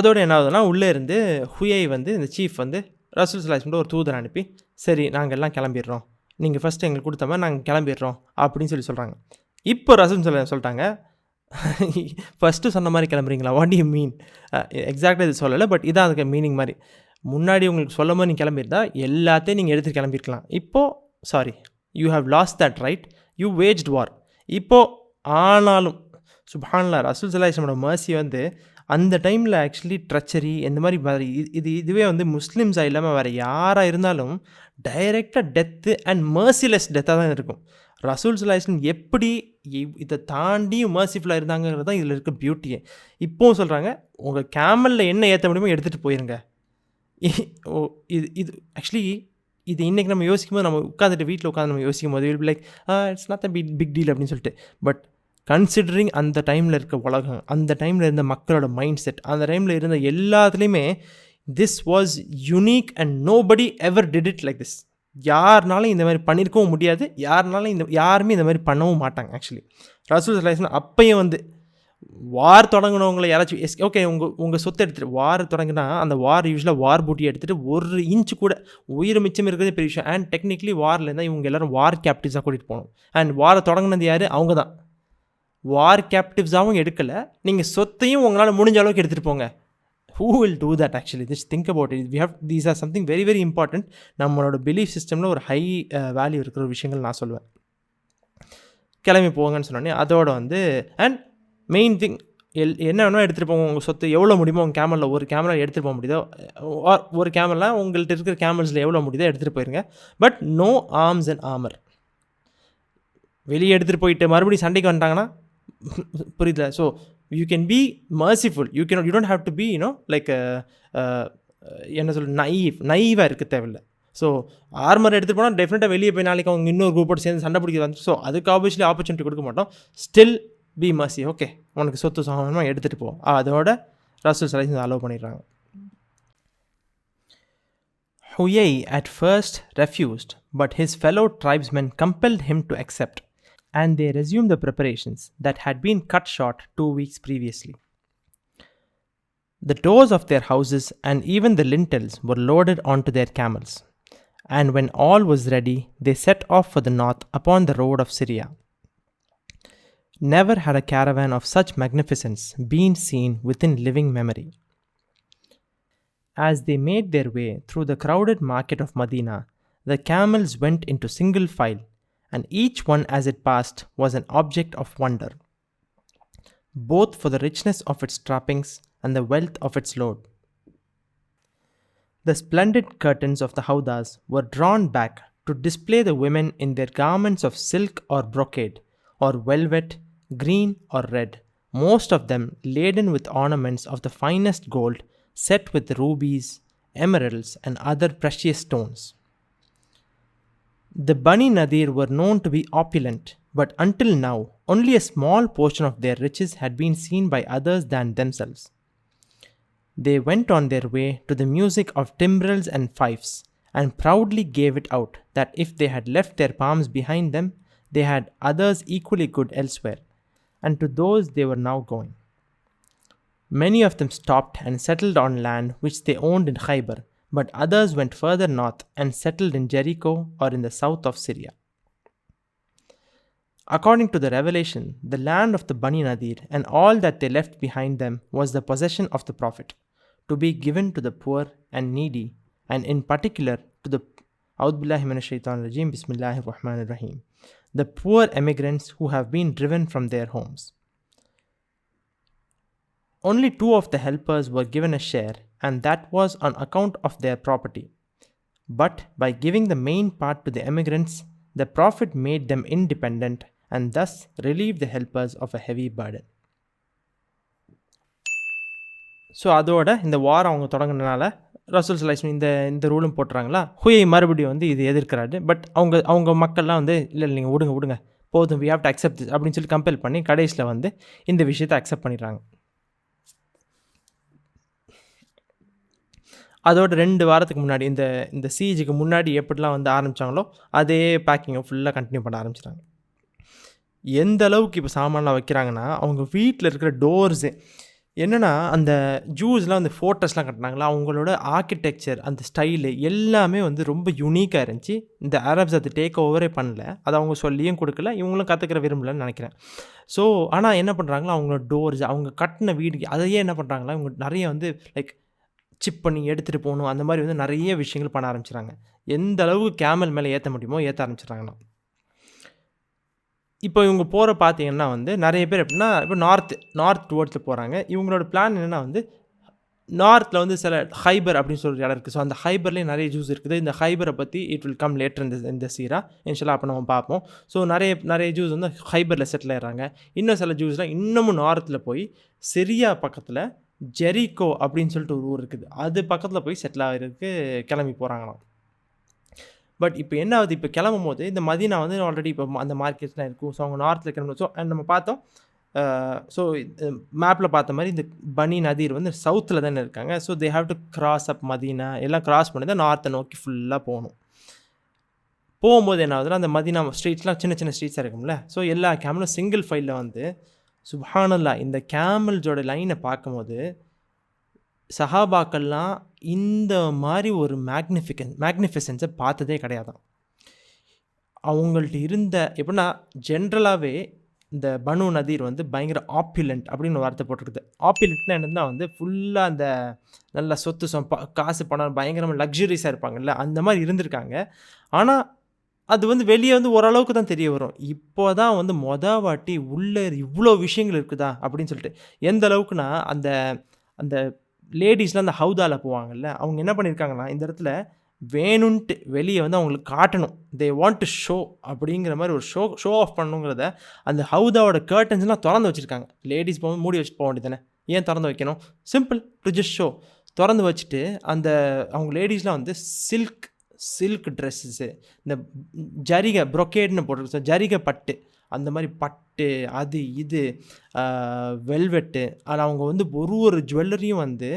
அதோடு என்ன ஆகுதுன்னா, உள்ளே இருந்து ஹுயை வந்து இந்த சீஃப் வந்து ரசூல் ஸல்லல்லாஹு அலைஹி வஸல்லம் ஒரு தூதர் அனுப்பி, சரி நாங்கள் எல்லாம் கிளம்பிடுறோம், நீங்கள் ஃபஸ்ட்டு எங்களுக்கு கொடுத்த மாதிரி நாங்கள் கிளம்பிடுறோம் அப்படின்னு சொல்கிறாங்க. இப்போ ரசூல் சொல்லிட்டாங்க, ஃபஸ்ட்டு சொன்ன மாதிரி கிளம்புறீங்களா, வாட் யூ மீன், எக்ஸாக்டாக இது சொல்லலை, பட் இதான் அதுக்கு மீனிங் மாதிரி. முன்னாடி உங்களுக்கு சொல்லும் போது நீங்கள் கிளம்பியிருந்தா எல்லாத்தையும் நீங்கள் எடுத்து கிளம்பியிருக்கலாம். இப்போது sorry, you have lost that right, you waged war. இப்போது ஆனாலும் சுப்ஹானல்லாஹ், ரசூல் ஸல்லல்லாஹு அலைஹி வஸல்லம் மர்சி வந்து அந்த டைமில் ஆக்சுவலி ட்ரெச்சரி இந்த மாதிரி இதுவே வந்து முஸ்லீம்ஸாக இல்லாமல் வேறு யாராக இருந்தாலும் டைரெக்டாக டெத்து அண்ட் மர்சிலெஸ் டெத்தாக தான் இருக்கும். ரசூல் ஸல்லல்லாஹு அலைஹி வஸல்லம் எப்படி இதை தாண்டியும் மர்சிஃபுல்லாக இருந்தாங்கிறது தான் இதில் இருக்க பியூட்டியே. இப்போவும் சொல்கிறாங்க, உங்கள் கேமலில் என்ன ஏற்ற முடியுமோ எடுத்துகிட்டு போயிருங்க. இது ஆக்சுவலி இது இன்றைக்கி நம்ம யோசிக்கும் போது, நம்ம உட்காந்துட்டு வீட்டில் உட்காந்து நம்ம யோசிக்கும் போது will be like it's not a big deal அப்படின்னு சொல்லிட்டு. பட் கன்சிடரிங் அந்த டைமில் இருக்க உலகம், அந்த டைமில் இருந்த மக்களோட மைண்ட் செட், அந்த டைமில் இருந்த எல்லாத்துலேயுமே this was unique and nobody ever did it like this. யாருனாலும் இந்த மாதிரி பண்ணியிருக்கவும் முடியாது, யாருமே இந்த மாதிரி பண்ணவும் மாட்டாங்க. ஆக்சுவலி ரசூல் ஸல்லல்லாஹு அலைஹி வஸல்லம் அப்பையும் வந்து வார் தொடங்கினவங்களை யாராச்சும் ஓகே உங்கள் சொத்தை எடுத்துகிட்டு வார் தொடங்கினா, அந்த வார் யூஸ்வலாக வார் பூட்டி எடுத்துகிட்டு 1 இன்ச்சு கூட உயிர் மிச்சம் இருக்கிறதே பெரிய விஷயம். அண்ட் டெக்னிக்கலி வாரில் இருந்தால் இவங்க எல்லோரும் வார் கேப்டிவ்ஸாக கூட்டிகிட்டு போகணும். அண்ட் வாரை தொடங்கினது யார்? அவங்க தான். வார் கேப்டிவ்ஸாகவும் எடுக்கலை, நீங்கள் சொத்தையும் உங்களால் முடிஞ்ச அளவுக்கு எடுத்துகிட்டு போங்க. Who will do that actually? Just think about it. These are something very very important. நம்மளோட பிலீஃப் சிஸ்டமில் ஒரு ஹை வேல்யூ இருக்கிற விஷயங்கள் நான் சொல்லுவேன். கிளம்பி போங்கன்னு சொன்னோன்னே அதோட வந்து அண்ட் மெயின் திங் என்ன வேணால் எடுத்துகிட்டு போங்க. உங்கள் சொத்து எவ்வளோ முடியுமோ உங்கள் கேமலில், ஒரு கேமரா எடுத்துகிட்டு போக முடியுதோ, ஒரு கேமரில் உங்கள்கிட்ட இருக்கிற கேமல்ஸில் எவ்வளோ முடியுதோ எடுத்துகிட்டு போயிருங்க. But no arms and armour. வெளியே எடுத்துகிட்டு போயிட்டு மறுபடியும் சண்டைக்கு வந்துட்டாங்கன்னா புரியுதா? So you can be merciful, you don't have to be like என்ன சொல்ல நைவாக இருக்க தேவையில்லை. ஸோ ஆர்மர் எடுத்துகிட்டு போனால் டெஃபினட்டாக வெளியே போய் நாளைக்கு அவங்க இன்னொரு குரூப்போடு சேர்ந்து சண்டை பிடிக்க வந்து, ஸோ அதுக்கு ஆப்போசிட்லி ஆப்பர்ச்சுனிட்டி கொடுக்க மாட்டோம். ஸ்டில் பி மர்சி, ஓகே உனக்கு சொத்து சமமாக எடுத்துகிட்டு போ, அதோட ரசூல் ஸல்லல்லாஹு அலைஹி வஸல்லம் அலோவ் பண்ணிடுறாங்க. Huyai at first refused, but his fellow tribesmen compelled him to accept, and they resumed the preparations that had been cut short 2 weeks previously. The doors of their houses and even the lintels were loaded onto their camels, and when all was ready, they set off for the north upon the road of Seerah. Never had a caravan of such magnificence been seen within living memory. As they made their way through the crowded market of Madina, the camels went into single file, and each one as it passed was an object of wonder, both for the richness of its trappings and the wealth of its load. The splendid curtains of the howdahs were drawn back to display the women in their garments of silk or brocade, or velvet, green or red, most of them laden with ornaments of the finest gold, set with rubies, emeralds, and other precious stones. The Bani Nadir were known to be opulent, but until now, only a small portion of their riches had been seen by others than themselves. They went on their way to the music of timbrels and fifes, and proudly gave it out that if they had left their palms behind them, they had others equally good elsewhere, and to those they were now going. Many of them stopped and settled on land which they owned in Khaybar, but others went further north and settled in Jericho or in the south of Syria. According to the revelation, the land of the Bani Nadir and all that they left behind them was the possession of the Prophet, to be given to the poor and needy, and in particular to the A'udhu billahi minash shaitanir rajim, Bismillahir Rahmanir Rahim, the poor emigrants who have been driven from their homes. Only 2 of the helpers were given a share, and that was on account of their property. But by giving the main part to the emigrants, the Prophet made them independent and thus relieved the helpers of a heavy burden. So அதோட இந்த வாரம் அவங்க தொடங்கினால ரசூல் ஸல்லல்லாஹு இந்த ரூலும் போட்டுறாங்களா. ஹுயை மறுபடியும் வந்து இது எதிர்க்கிறாரு. But அவங்க மக்கள்லாம் வந்து இல்லை நீங்கள் விடுங்க போதும், we have to accept this அப்படின்னு சொல்லி கம்பேர் பண்ணி கடைசியில் வந்து இந்த விஷயத்தை அக்செப்ட் பண்ணிடுறாங்க. அதோட 2 வாரத்துக்கு முன்னாடி இந்த சீஜுக்கு முன்னாடி எப்படிலாம் வந்து ஆரம்பித்தாங்களோ அதே பேக்கிங்கை ஃபுல்லாக கண்டினியூ பண்ண ஆரம்பிச்சிட்டாங்க. எந்த அளவுக்கு இப்போ சாமான்லாம் வைக்கிறாங்கன்னா, அவங்க வீட்டில் இருக்கிற டோர்ஸு என்னென்னா, அந்த ஜூஸ்லாம் வந்து ஃபோர்ட்ரஸ்லாம் கட்டினாங்களா, அவங்களோட ஆர்கிடெக்சர் அந்த ஸ்டைலு எல்லாமே வந்து ரொம்ப யூனிக்காக இருந்துச்சு. இந்த அரப்ஸ் அதை டேக் ஓவரே பண்ணல, அதை அவங்க சொல்லியும் கொடுக்கல, இவங்களும் கற்றுக்கிற விரும்பலன்னு நினைக்கிறேன். ஸோ ஆனால் என்ன பண்ணுறாங்களா, அவங்களோட டோர்ஸ் அவங்க கட்டின வீடு அதையே என்ன பண்ணுறாங்களா, இவங்க நிறைய வந்து லைக் சிப் பண்ணி எடுத்துகிட்டு போகணும், அந்த மாதிரி வந்து நிறைய விஷயங்கள் பண்ண ஆரம்பிச்சிடுறாங்க. எந்த அளவுக்கு கேமல் மேலே ஏற்ற முடியுமோ ஏற்ற ஆரம்பிச்சிடுறாங்கன்னா. இப்போ இவங்க போகிற பார்த்தீங்கன்னா வந்து நிறைய பேர் எப்படின்னா, இப்போ நார்த் டுவர்ட்ஸில் போகிறாங்க. இவங்களோட பிளான் என்னென்னா வந்து நார்த்தில் வந்து சில ஹைபர் அப்படின்னு சொல்கிற இடம் இருக்குது. ஸோ அந்த ஹைபர்லேயே நிறைய ஜூஸ் இருக்குது. இந்த ஹைபரை பற்றி இட் வில் கம் லேட்டர் இந்த சீரா இன்ஷால்லா அப்போ நம்ம பார்ப்போம். ஸோ நிறைய ஜூஸ் வந்து ஹைபரில் செட்டில் ஆகிறாங்க. இன்னும் சில ஜூஸ்லாம் இன்னமும் நார்த்தில் போய் சிரியா பக்கத்தில் ஜெரிகோ அப்படின்னு சொல்லிட்டு ஒரு ஊர் இருக்குது, அது பக்கத்தில் போய் செட்டில் ஆகிறதுக்கு கிளம்பி போகிறாங்களாம். பட் இப்போ என்ன ஆகுது, இப்போ கிளம்பும் போது இந்த மதீனா வந்து ஆல்ரெடி இப்போ அந்த மார்க்கெட்ஸ்லாம் இருக்கும். ஸோ அவங்க நார்த்தில் கிளம்பும். ஸோ நம்ம பார்த்தோம், ஸோ மேப்பில் பார்த்த மாதிரி இந்த பனி நதீர் வந்து சவுத்தில் தானே இருக்காங்க. So they have to cross up Medina, எல்லாம் கிராஸ் பண்ணி தான் நார்த்தை நோக்கி ஃபுல்லாக போகணும். போகும்போது என்ன ஆகுதுன்னா, அந்த மதீனா ஸ்ட்ரீட்ஸ்லாம் சின்ன ஸ்ட்ரீட்ஸாக இருக்கும்ல. ஸோ எல்லா கேமலும் சிங்கிள் ஃபைலில் வந்து சுப்ஹானல்லாஹ் இந்த கேமல்ஸோட லைனை பார்க்கும்போது சஹாபாக்கள்லாம் இந்த மாதிரி ஒரு மேக்னிஃபிசன்ஸை பார்த்ததே கிடையாதான். அவங்கள்ட்ட இருந்த எப்படின்னா, ஜென்ரலாகவே இந்த பனு நதீர் வந்து பயங்கர ஆப்புலண்ட் அப்படின்னு ஒரு வார்த்தை போட்டிருக்குது. ஆப்புலண்ட்னா என்னன்னா வந்து ஃபுல்லாக அந்த நல்ல சொத்து காசு பணம் பயங்கரமாக லக்ஸுரியஸாக இருப்பாங்கல்ல, அந்த மாதிரி இருந்திருக்காங்க. ஆனால் அது வந்து வெளியே வந்து ஓரளவுக்கு தான் தெரிய வரும். இப்போ தான் வந்து வாட்டி உள்ளே இவ்வளோ விஷயங்கள் இருக்குதா அப்படின்னு சொல்லிட்டு. எந்த அளவுக்குன்னா, அந்த லேடிஸ்லாம் அந்த ஹவுதாவில் போவாங்கல்ல, அவங்க என்ன பண்ணியிருக்காங்கன்னா, இந்த இடத்துல வேணுன்ட்டு வெளியே வந்து அவங்களுக்கு காட்டணும், தே வாண்ட் டு ஷோ அப்படிங்கிற மாதிரி ஒரு ஷோ ஆஃப் பண்ணணுங்கிறத அந்த ஹவுதாவோட கர்டன்ஸ்லாம் திறந்து வச்சுருக்காங்க. லேடிஸ் போகும்போது மூடி வச்சுட்டு போக வேண்டியது தானே, ஏன் திறந்து வைக்கணும்? Simple, to just show. திறந்து வச்சுட்டு அந்த அவங்க லேடிஸ்லாம் வந்து சில்க் ட்ரெஸ்ஸஸ்ஸு, இந்த ஜரிகை ப்ரொக்கேட்னு போட்டிருக்கு, ஜரிகை பட்டு, அந்த மாதிரி பட்டு, அது இது வெல்வெட்டு, அதில் அவங்க வந்து ஒரு ஜுவல்லரியும் வந்து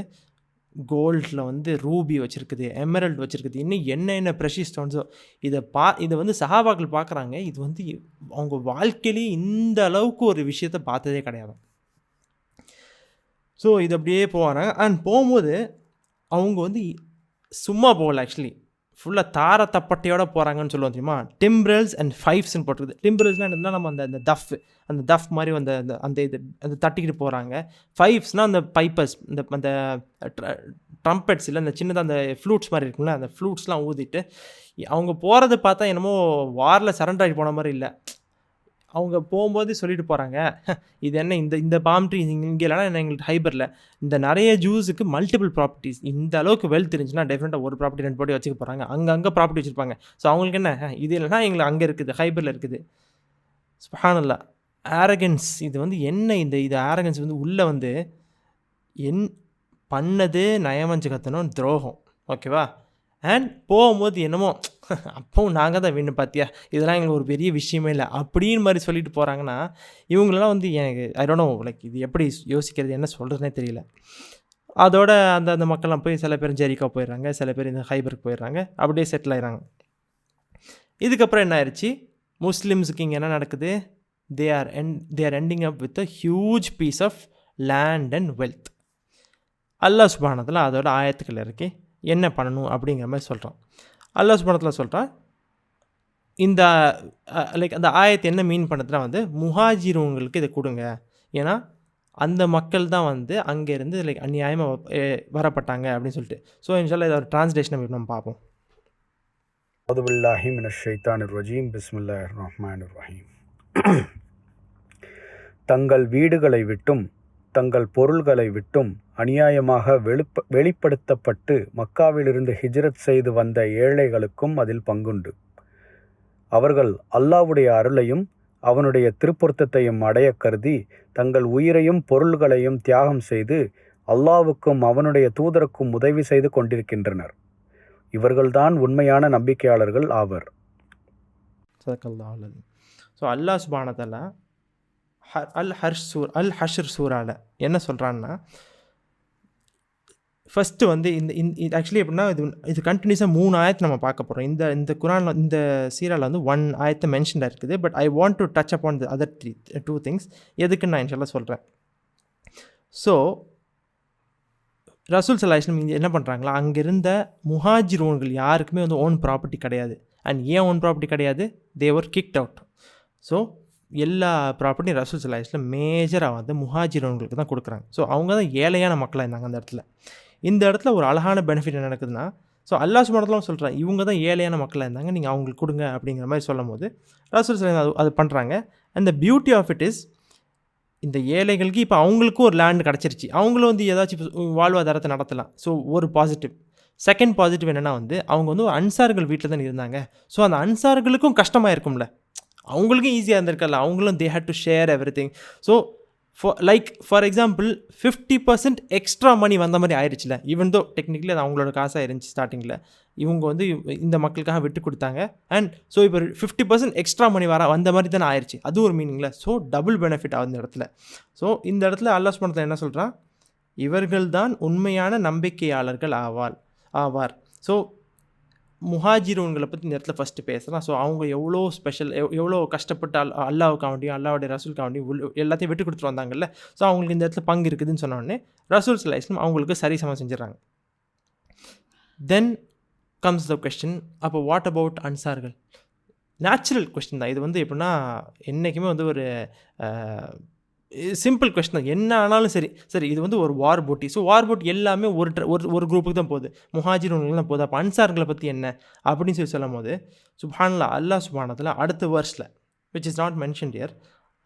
கோல்டில் வந்து ரூபி வச்சுருக்குது, எமரல்ட் வச்சுருக்குது, இன்னும் என்ன ப்ரெஷியஸ் ஸ்டோன்ஸோ. இதை வந்து சஹாபாக்கள் பார்க்குறாங்க. இது வந்து அவங்க வாழ்க்கையிலேயே இந்த அளவுக்கு ஒரு விஷயத்தை பார்த்ததே கிடையாது. ஸோ இது அப்படியே போவாங்க. அண்ட் போகும்போது அவங்க வந்து சும்மா போகல, ஆக்சுவலி ஃபுல்லாக தார தப்பட்டையோடு போகிறாங்கன்னு சொல்லுவோம் தெரியுமா. டிம்ப்ரல்ஸ் அண்ட் ஃபைவ்ஸ்ன்னு போட்டுருக்குது. டிம்ப்ரல்ஸ்னால் என்னன்னா, நம்ம அந்த தஃப் மாதிரி அந்த தட்டிக்கிட்டு போகிறாங்க. ஃபைவ்ஸ்னால் அந்த பைப்பர்ஸ், அந்த ட்ரம்பெட்ஸ் இல்லை, அந்த சின்னதாக அந்த ஃப்ளூட்ஸ் மாதிரி இருக்குங்களா, அந்த ஃப்ளூட்ஸ்லாம் ஊதிட்டு அவங்க போகிறத பார்த்தா என்னமோ வாரில் சரண்டர் ஆகி போன மாதிரி இல்லை. அவங்க போகும்போது சொல்லிட்டு போகிறாங்க, இது என்ன இந்த பாம் ட்ரீ இங்கே இல்லைனா என்ன எங்களுக்கு ஹைபரில் இந்த நிறைய ஜூஸுக்கு மல்டிபிள் ப்ராப்பர்ட்டிஸ், இந்த அளவுக்கு வெல்த் இருந்துச்சுன்னா டெஃபினட்டாக ஒரு ப்ராப்பர்ட்டி 2 ப்ராப்பர்ட்டி வச்சுக்க போகிறாங்க. அங்கே ப்ராப்பர்ட்டி வச்சுருப்பாங்க. ஸோ அவங்களுக்கு என்ன, இது இல்லைனா எங்களுக்கு அங்கே இருக்குது, ஹைபரில் இருக்குது. சுப்ஹானல்லாஹ், ஆரகன்ஸ். இது வந்து என்ன, இது ஆரகன்ஸ் வந்து உள்ளே வந்து பண்ணது நயமஞ்சு கத்தணும் துரோகம், ஓகேவா. அண்ட் போகும்போது என்னமோ அப்போவும் நாங்கள் தான் வேணும் பார்த்தியா, இதெல்லாம் எங்களுக்கு ஒரு பெரிய விஷயமே இல்லை அப்படின்னு மாதிரி சொல்லிட்டு போகிறாங்கன்னா, இவங்களெல்லாம் வந்து எனக்கு ஐ டோன்ட் நோ, லைக் இது எப்படி யோசிக்கிறது, என்ன சொல்கிறதுனே தெரியல. அதோட அந்த மக்கள்லாம் போய் சில பேர் ஜெரிகா போயிடுறாங்க, சில பேர் இந்த ஹைபருக்கு போயிடுறாங்க, அப்படியே செட்டில் ஆயிடுறாங்க. இதுக்கப்புறம் என்ன ஆயிடுச்சு, முஸ்லிம்ஸுக்கு இங்கே என்ன நடக்குது, they are ending up with a huge piece of land and wealth. அல்லாஹ் சுப்ஹானஹு அதோட ஆயத்துக்கள் இறக்கி என்ன பண்ணணும் அப்படிங்கிற மாதிரி சொல்கிறான். அல்லாஹ் சுப்ஹானஹு சொல்கிறான், இந்த லைக் அந்த ஆயத்து என்ன மீன் பண்ணுறதுனா வந்து முஹாஜிரவங்களுக்கு இதை கொடுங்க, ஏன்னா அந்த மக்கள் தான் வந்து அங்கேருந்து லைக் அநியாயமாக வரப்பட்டாங்க அப்படின்னு சொல்லிட்டு. ஸோ இன்ஷால்லா இதை ஒரு டிரான்ஸ்லேஷன் நம்ம பார்ப்போம். அவுதுபில்லாஹி மினஷ் ஷைத்தானிர் ரஜீம் பிஸ்மில்லாஹிர் ரஹ்மானிர் ரஹீம். தங்கள் வீடுகளை விட்டும் தங்கள் பொருள்களை விட்டும் அநியாயமாக வெளிப்படுத்தப்பட்டு மக்காவிலிருந்து ஹிஜ்ரத் செய்து வந்த ஏழைகளுக்கும் அதில் பங்குண்டு. அவர்கள் அல்லாஹ்வுடைய அருளையும் அவனுடைய திருப்பொருத்தத்தையும் அடைய கருதி தங்கள் உயிரையும் பொருள்களையும் தியாகம் செய்து அல்லாஹ்வுக்கும் அவனுடைய தூதருக்கும் உதவி செய்து கொண்டிருக்கின்றனர். இவர்கள்தான் உண்மையான நம்பிக்கையாளர்கள் ஆவர். ஸோ அல்லாஹ் சுப்ஹானஹு வ தஆலா அல் ஹஷ்ர் சூரால என்ன சொல்கிறான்னா, ஃபஸ்ட்டு வந்து இது ஆக்சுவலி எப்படின்னா இது கண்டினியூஸாக 3 ஆயத்து நம்ம பார்க்க போகிறோம். இந்த குரானில் இந்த சீராவில் வந்து 1 ஆயத்தை மென்ஷனாக இருக்குது. But I want to touch upon the other 2 things. எதுக்குன்னு நான் இன்ஷால்லா சொல்கிறேன். ஸோ ரசூல் ஸல்லல்லாஹு அலைஹி வஸல்லம் இங்கே என்ன பண்ணுறாங்களா, அங்கே இருந்த முஹாஜிரோன்கள் யாருக்குமே வந்து ஓன் ப்ராப்பர்ட்டி கிடையாது. அண்ட் ஏன் ஓன் ப்ராப்பர்ட்டி கிடையாது? தே வர் கிக்ட் அவுட். ஸோ எல்லா ப்ராப்பர்ட்டியும் ரசூல் ஸல்லல்லாஹு அலைஹி வஸல்லம் மேஜராக வந்து முஹாஜிரோன்களுக்கு தான் கொடுக்குறாங்க. ஸோ அவங்க தான் ஏழையான மக்களாக இருந்தாங்க அந்த இடத்துல. இந்த இடத்துல ஒரு அழகான பெனிஃபிட் என்ன நடக்குதுன்னா, ஸோ அல்லாஹ் சுப்ஹானஹு வ தஆலா சொல்கிறாங்க, இவங்க தான் ஏழையான மக்களாக இருந்தாங்க, நீங்கள் அவங்களுக்கு கொடுங்க அப்படிங்கிற மாதிரி சொல்லும் போது ரசூல் ஸல்லல்லாஹு அது பண்ணுறாங்க. And the beauty of it is, இந்த ஏழைகளுக்கு இப்போ அவங்களுக்கும் ஒரு லேண்ட் கிடச்சிருச்சு, அவங்களும் வந்து ஏதாச்சும் வாழ்வாதாரத்தை நடத்தலாம். ஸோ ஒரு பாசிட்டிவ். செகண்ட் பாசிட்டிவ் என்னென்னா வந்து அவங்க வந்து ஒரு அன்சார்கள் வீட்டில் தான் இருந்தாங்க. ஸோ அந்த அன்சார்களுக்கும் கஷ்டமாக இருக்கும்ல, அவங்களுக்கும் ஈஸியாக இருந்திருக்கல, அவங்களும் they had to share everything. So for example 50% extra money வந்த மாதிரி ஆயிடுச்சுல, ஈவன் தோ டெக்னிக்கலி அது அவங்களோட காசாக இருந்துச்சு ஸ்டார்டிங்கில், இவங்க வந்து இந்த மக்களுக்காக விட்டு கொடுத்தாங்க. அண்ட் ஸோ இப்போ 50% எக்ஸ்ட்ரா மணி வந்த மாதிரி தானே ஆயிடுச்சு, அது ஒரு மீனிங்கில். ஸோ டபுள் பெனிஃபிட் ஆகுது இந்த இடத்துல. ஸோ இந்த இடத்துல அல்லாஹ் சுப்ஹானஹு வ தஆலா என்ன சொல்கிறான், இவர்கள்தான் உண்மையான நம்பிக்கையாளர்கள் ஆவார். ஸோ முஹாஜிரோன்களை பற்றி இந்த இடத்துல ஃபஸ்ட்டு பேசலாம். ஸோ அவங்க எவ்வளோ ஸ்பெஷல், எவ்வளோ கஷ்டப்பட்டு அல்லாஹ்வுக்காண்டியும் அல்லாஹ்வுடைய ரசூலுக்காண்டியும் எல்லாத்தையும் விட்டு கொடுத்துட்டு வந்தாங்கல்ல. ஸோ அவங்களுக்கு இந்த இடத்துல பங்கு இருக்குதுன்னு சொன்ன உடனே ரசூல் ஸல்லல்லாஹு அலைஹி வஸல்லம் அவங்களுக்கு சரிசமம் செஞ்சிடறாங்க. தென் கம்ஸ் த கொஸ்டின், அப்போ வாட் அபவுட் அன்சார்கள்? நேச்சுரல் கொஸ்டின் தான் இது. வந்து எப்படின்னா என்றைக்குமே வந்து ஒரு சிம்பிள் கொஸ்டின் தான். என்ன ஆனாலும் சரி இது வந்து ஒரு வார் போட்டி. ஸோ வார் போட்டி எல்லாமே ஒரு குரூப்புக்கு தான் போகுது, முஹாஜிரோன்கள் தான் போகுது. அப்போ அன்சார்களை பற்றி என்ன அப்படின்னு சொல்லும் போது சுப்ஹானல்லாஹ், அல்லாஹ் சுப்ஹானஹு வ தஆலா அடுத்த வேர்ஸில் which is not mentioned here,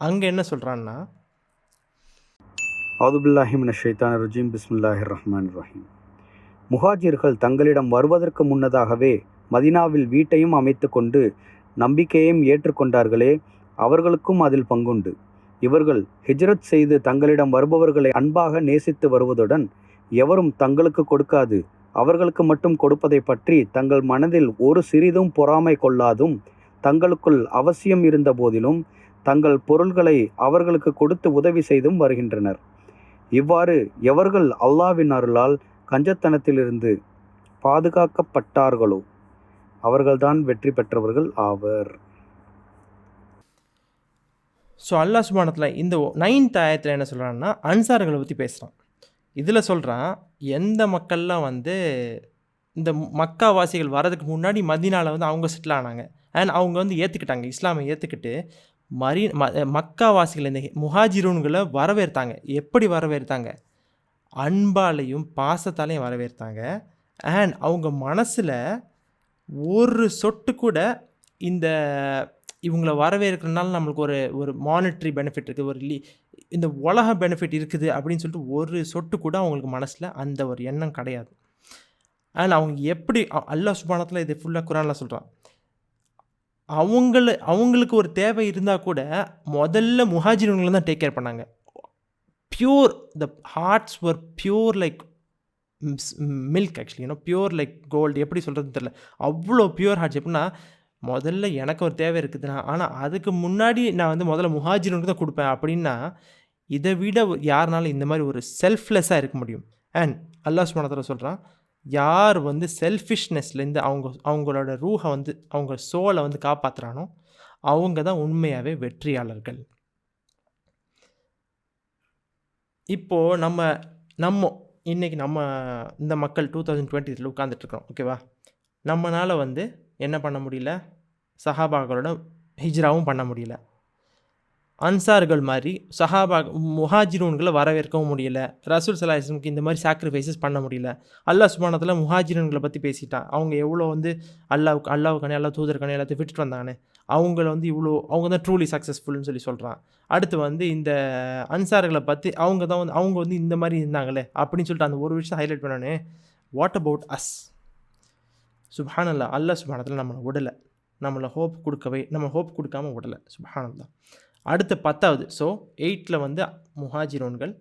அங்கே என்ன சொல்கிறான்னா, அவுதுபில்லாஹி மினஷ் ஷைத்தானிர் ரஜீம் பிஸ்மில்லாஹிர் ரஹ்மானிர் ரஹீம். முஹாஜிர்கள் தங்களிடம் வருவதற்கு முன்னதாகவே மதீனாவில் வீட்டையும் அமைத்து கொண்டு நம்பிக்கையையும் ஏற்றுக்கொண்டார்களே, அவர்களுக்கும் அதில் பங்குண்டு. இவர்கள் ஹிஜ்ரத் செய்து தங்களிடம் வருபவர்களை அன்பாக நேசித்து வருவதுடன் எவரும் தங்களுக்கு கொடுக்காது அவர்களுக்கு மட்டும் கொடுப்பதை பற்றி தங்கள் மனதில் ஒரு சிறிதும் பொறாமை கொள்ளாதும், தங்களுக்குள் அவசியம் இருந்த போதிலும் தங்கள் பொருள்களை அவர்களுக்கு கொடுத்து உதவி செய்தும் வருகின்றனர். இவ்வாறு எவர்கள் அல்லாஹ்வின் அருளால் கஞ்சத்தனத்திலிருந்து பாதுகாக்கப்பட்டார்களோ அவர்கள்தான் வெற்றி பெற்றவர்கள் ஆவர். ஸோ அல்லாஹ் சுப்ஹானஹு வ தஆலா இந்த 9th ஆயத்தில் என்ன சொல்கிறான்னா, அன்சார்களை பற்றி பேசுகிறான். இதில் சொல்கிறான், எந்த மக்கள்லாம் வந்து இந்த மக்காவாசிகள் வரதுக்கு முன்னாடி மதீனாவில் வந்து அவங்க செட்டில் ஆனாங்க, அண்ட் அவங்க வந்து ஏற்றுக்கிட்டாங்க, இஸ்லாமை ஏற்றுக்கிட்டு மக்காவாசிகள் இந்த முஹாஜிரோன்களை வரவேற்றாங்க. எப்படி வரவேற்றாங்க? அன்பாலையும் பாசத்தாலையும் வரவேற்றாங்க. அண்ட் அவங்க மனசில் ஒரு சொட்டு கூட இந்த இவங்கள வரவேற்கிறனால நம்மளுக்கு ஒரு மானிட்ரி பெனிஃபிட் இருக்குது, இந்த உலக பெனிஃபிட் இருக்குது அப்படின்னு சொல்லிட்டு ஒரு சொட்டு கூட அவங்களுக்கு மனசில் அந்த ஒரு எண்ணம் கிடையாது. அண்ட் அவங்க எப்படி அல்லாஹ் சுப்ஹானஹு வ தஆலா இது ஃபுல்லாக குரானில் சொல்கிறான், அவங்களுக்கு ஒரு தேவை இருந்தால் கூட முதல்ல முஹாஜிரோன்களை தான் டேக் கேர் பண்ணாங்க. Pure, the hearts were pure like milk, actually pure like gold. எப்படி சொல்கிறதுன்னு தெரியல, அவ்வளோ பியூர் ஹார்ட்ஸ். எப்படின்னா, முதல்ல எனக்கு ஒரு தேவை இருக்குதுன்னா, ஆனால் அதுக்கு முன்னாடி நான் வந்து முதல்ல முஹாஜிரோனுக்கு தான் கொடுப்பேன் அப்படின்னா, இதை விட யாருனாலும் இந்த மாதிரி ஒரு செல்ஃப்லெஸ்ஸாக இருக்க முடியும்? அண்ட் அல்லாஹ் சுப்ஹானஹு வ தஆலா சொல்கிறான், யார் வந்து செல்ஃபிஷ்னஸ்லேருந்து அவங்களோட ரூஹை வந்து அவங்க சோலை வந்து காப்பாற்றுறானோ அவங்க தான் உண்மையாகவே வெற்றியாளர்கள். இப்போது நம்ம இன்றைக்கி இந்த மக்கள் 2023 உட்காந்துட்ருக்கோம், ஓகேவா? நம்மளால் வந்து என்ன பண்ண முடியல, சஹாபாக்களோட ஹிஜ்ராவும் பண்ண முடியல. அன்சார்கள் மாதிரி முஹாஜிரூன்களை வரவேற்கவும் முடியல. ரசூல் ஸல்லல்லாஹு அலைஹி வஸல்லம் இந்த மாதிரி சாக்ரிஃபைசஸ் பண்ண முடியல. அல்லாஹ் சுப்ஹானஹு வ தஆலா முஹாஜிரூன்களை பற்றி பேசிட்டான். அவங்க எவ்வளோ வந்து அல்லாஹ்வுக்கானே அல்லா தூதருக்கானே எல்லாத்தையும் விட்டுட்டு வந்தானே, அவங்கள வந்து அவங்க தான் ட்ரூலி சக்ஸஸ்ஃபுல்னு சொல்கிறான். அடுத்து வந்து இந்த அன்சார்களை பற்றி அவங்க வந்து இந்த மாதிரி இருந்தாங்களே அப்படின்னு சொல்லிட்டு அந்த ஒரு விஷயம் ஹைலைட் பண்ணோன்னே, வாட் அபவுட் அஸ்? சுப்ஹானல்லாஹ், அல்லாஹ் சுப்ஹானஹு வ தஆலா நம்மளை விடலை, நம்மளை ஹோப் கொடுக்காம விடலை. சுப்ஹானல்லாஹ். அடுத்து 10வது. ஸோ 8ல் வந்து முஹாஜிரோன்கள்,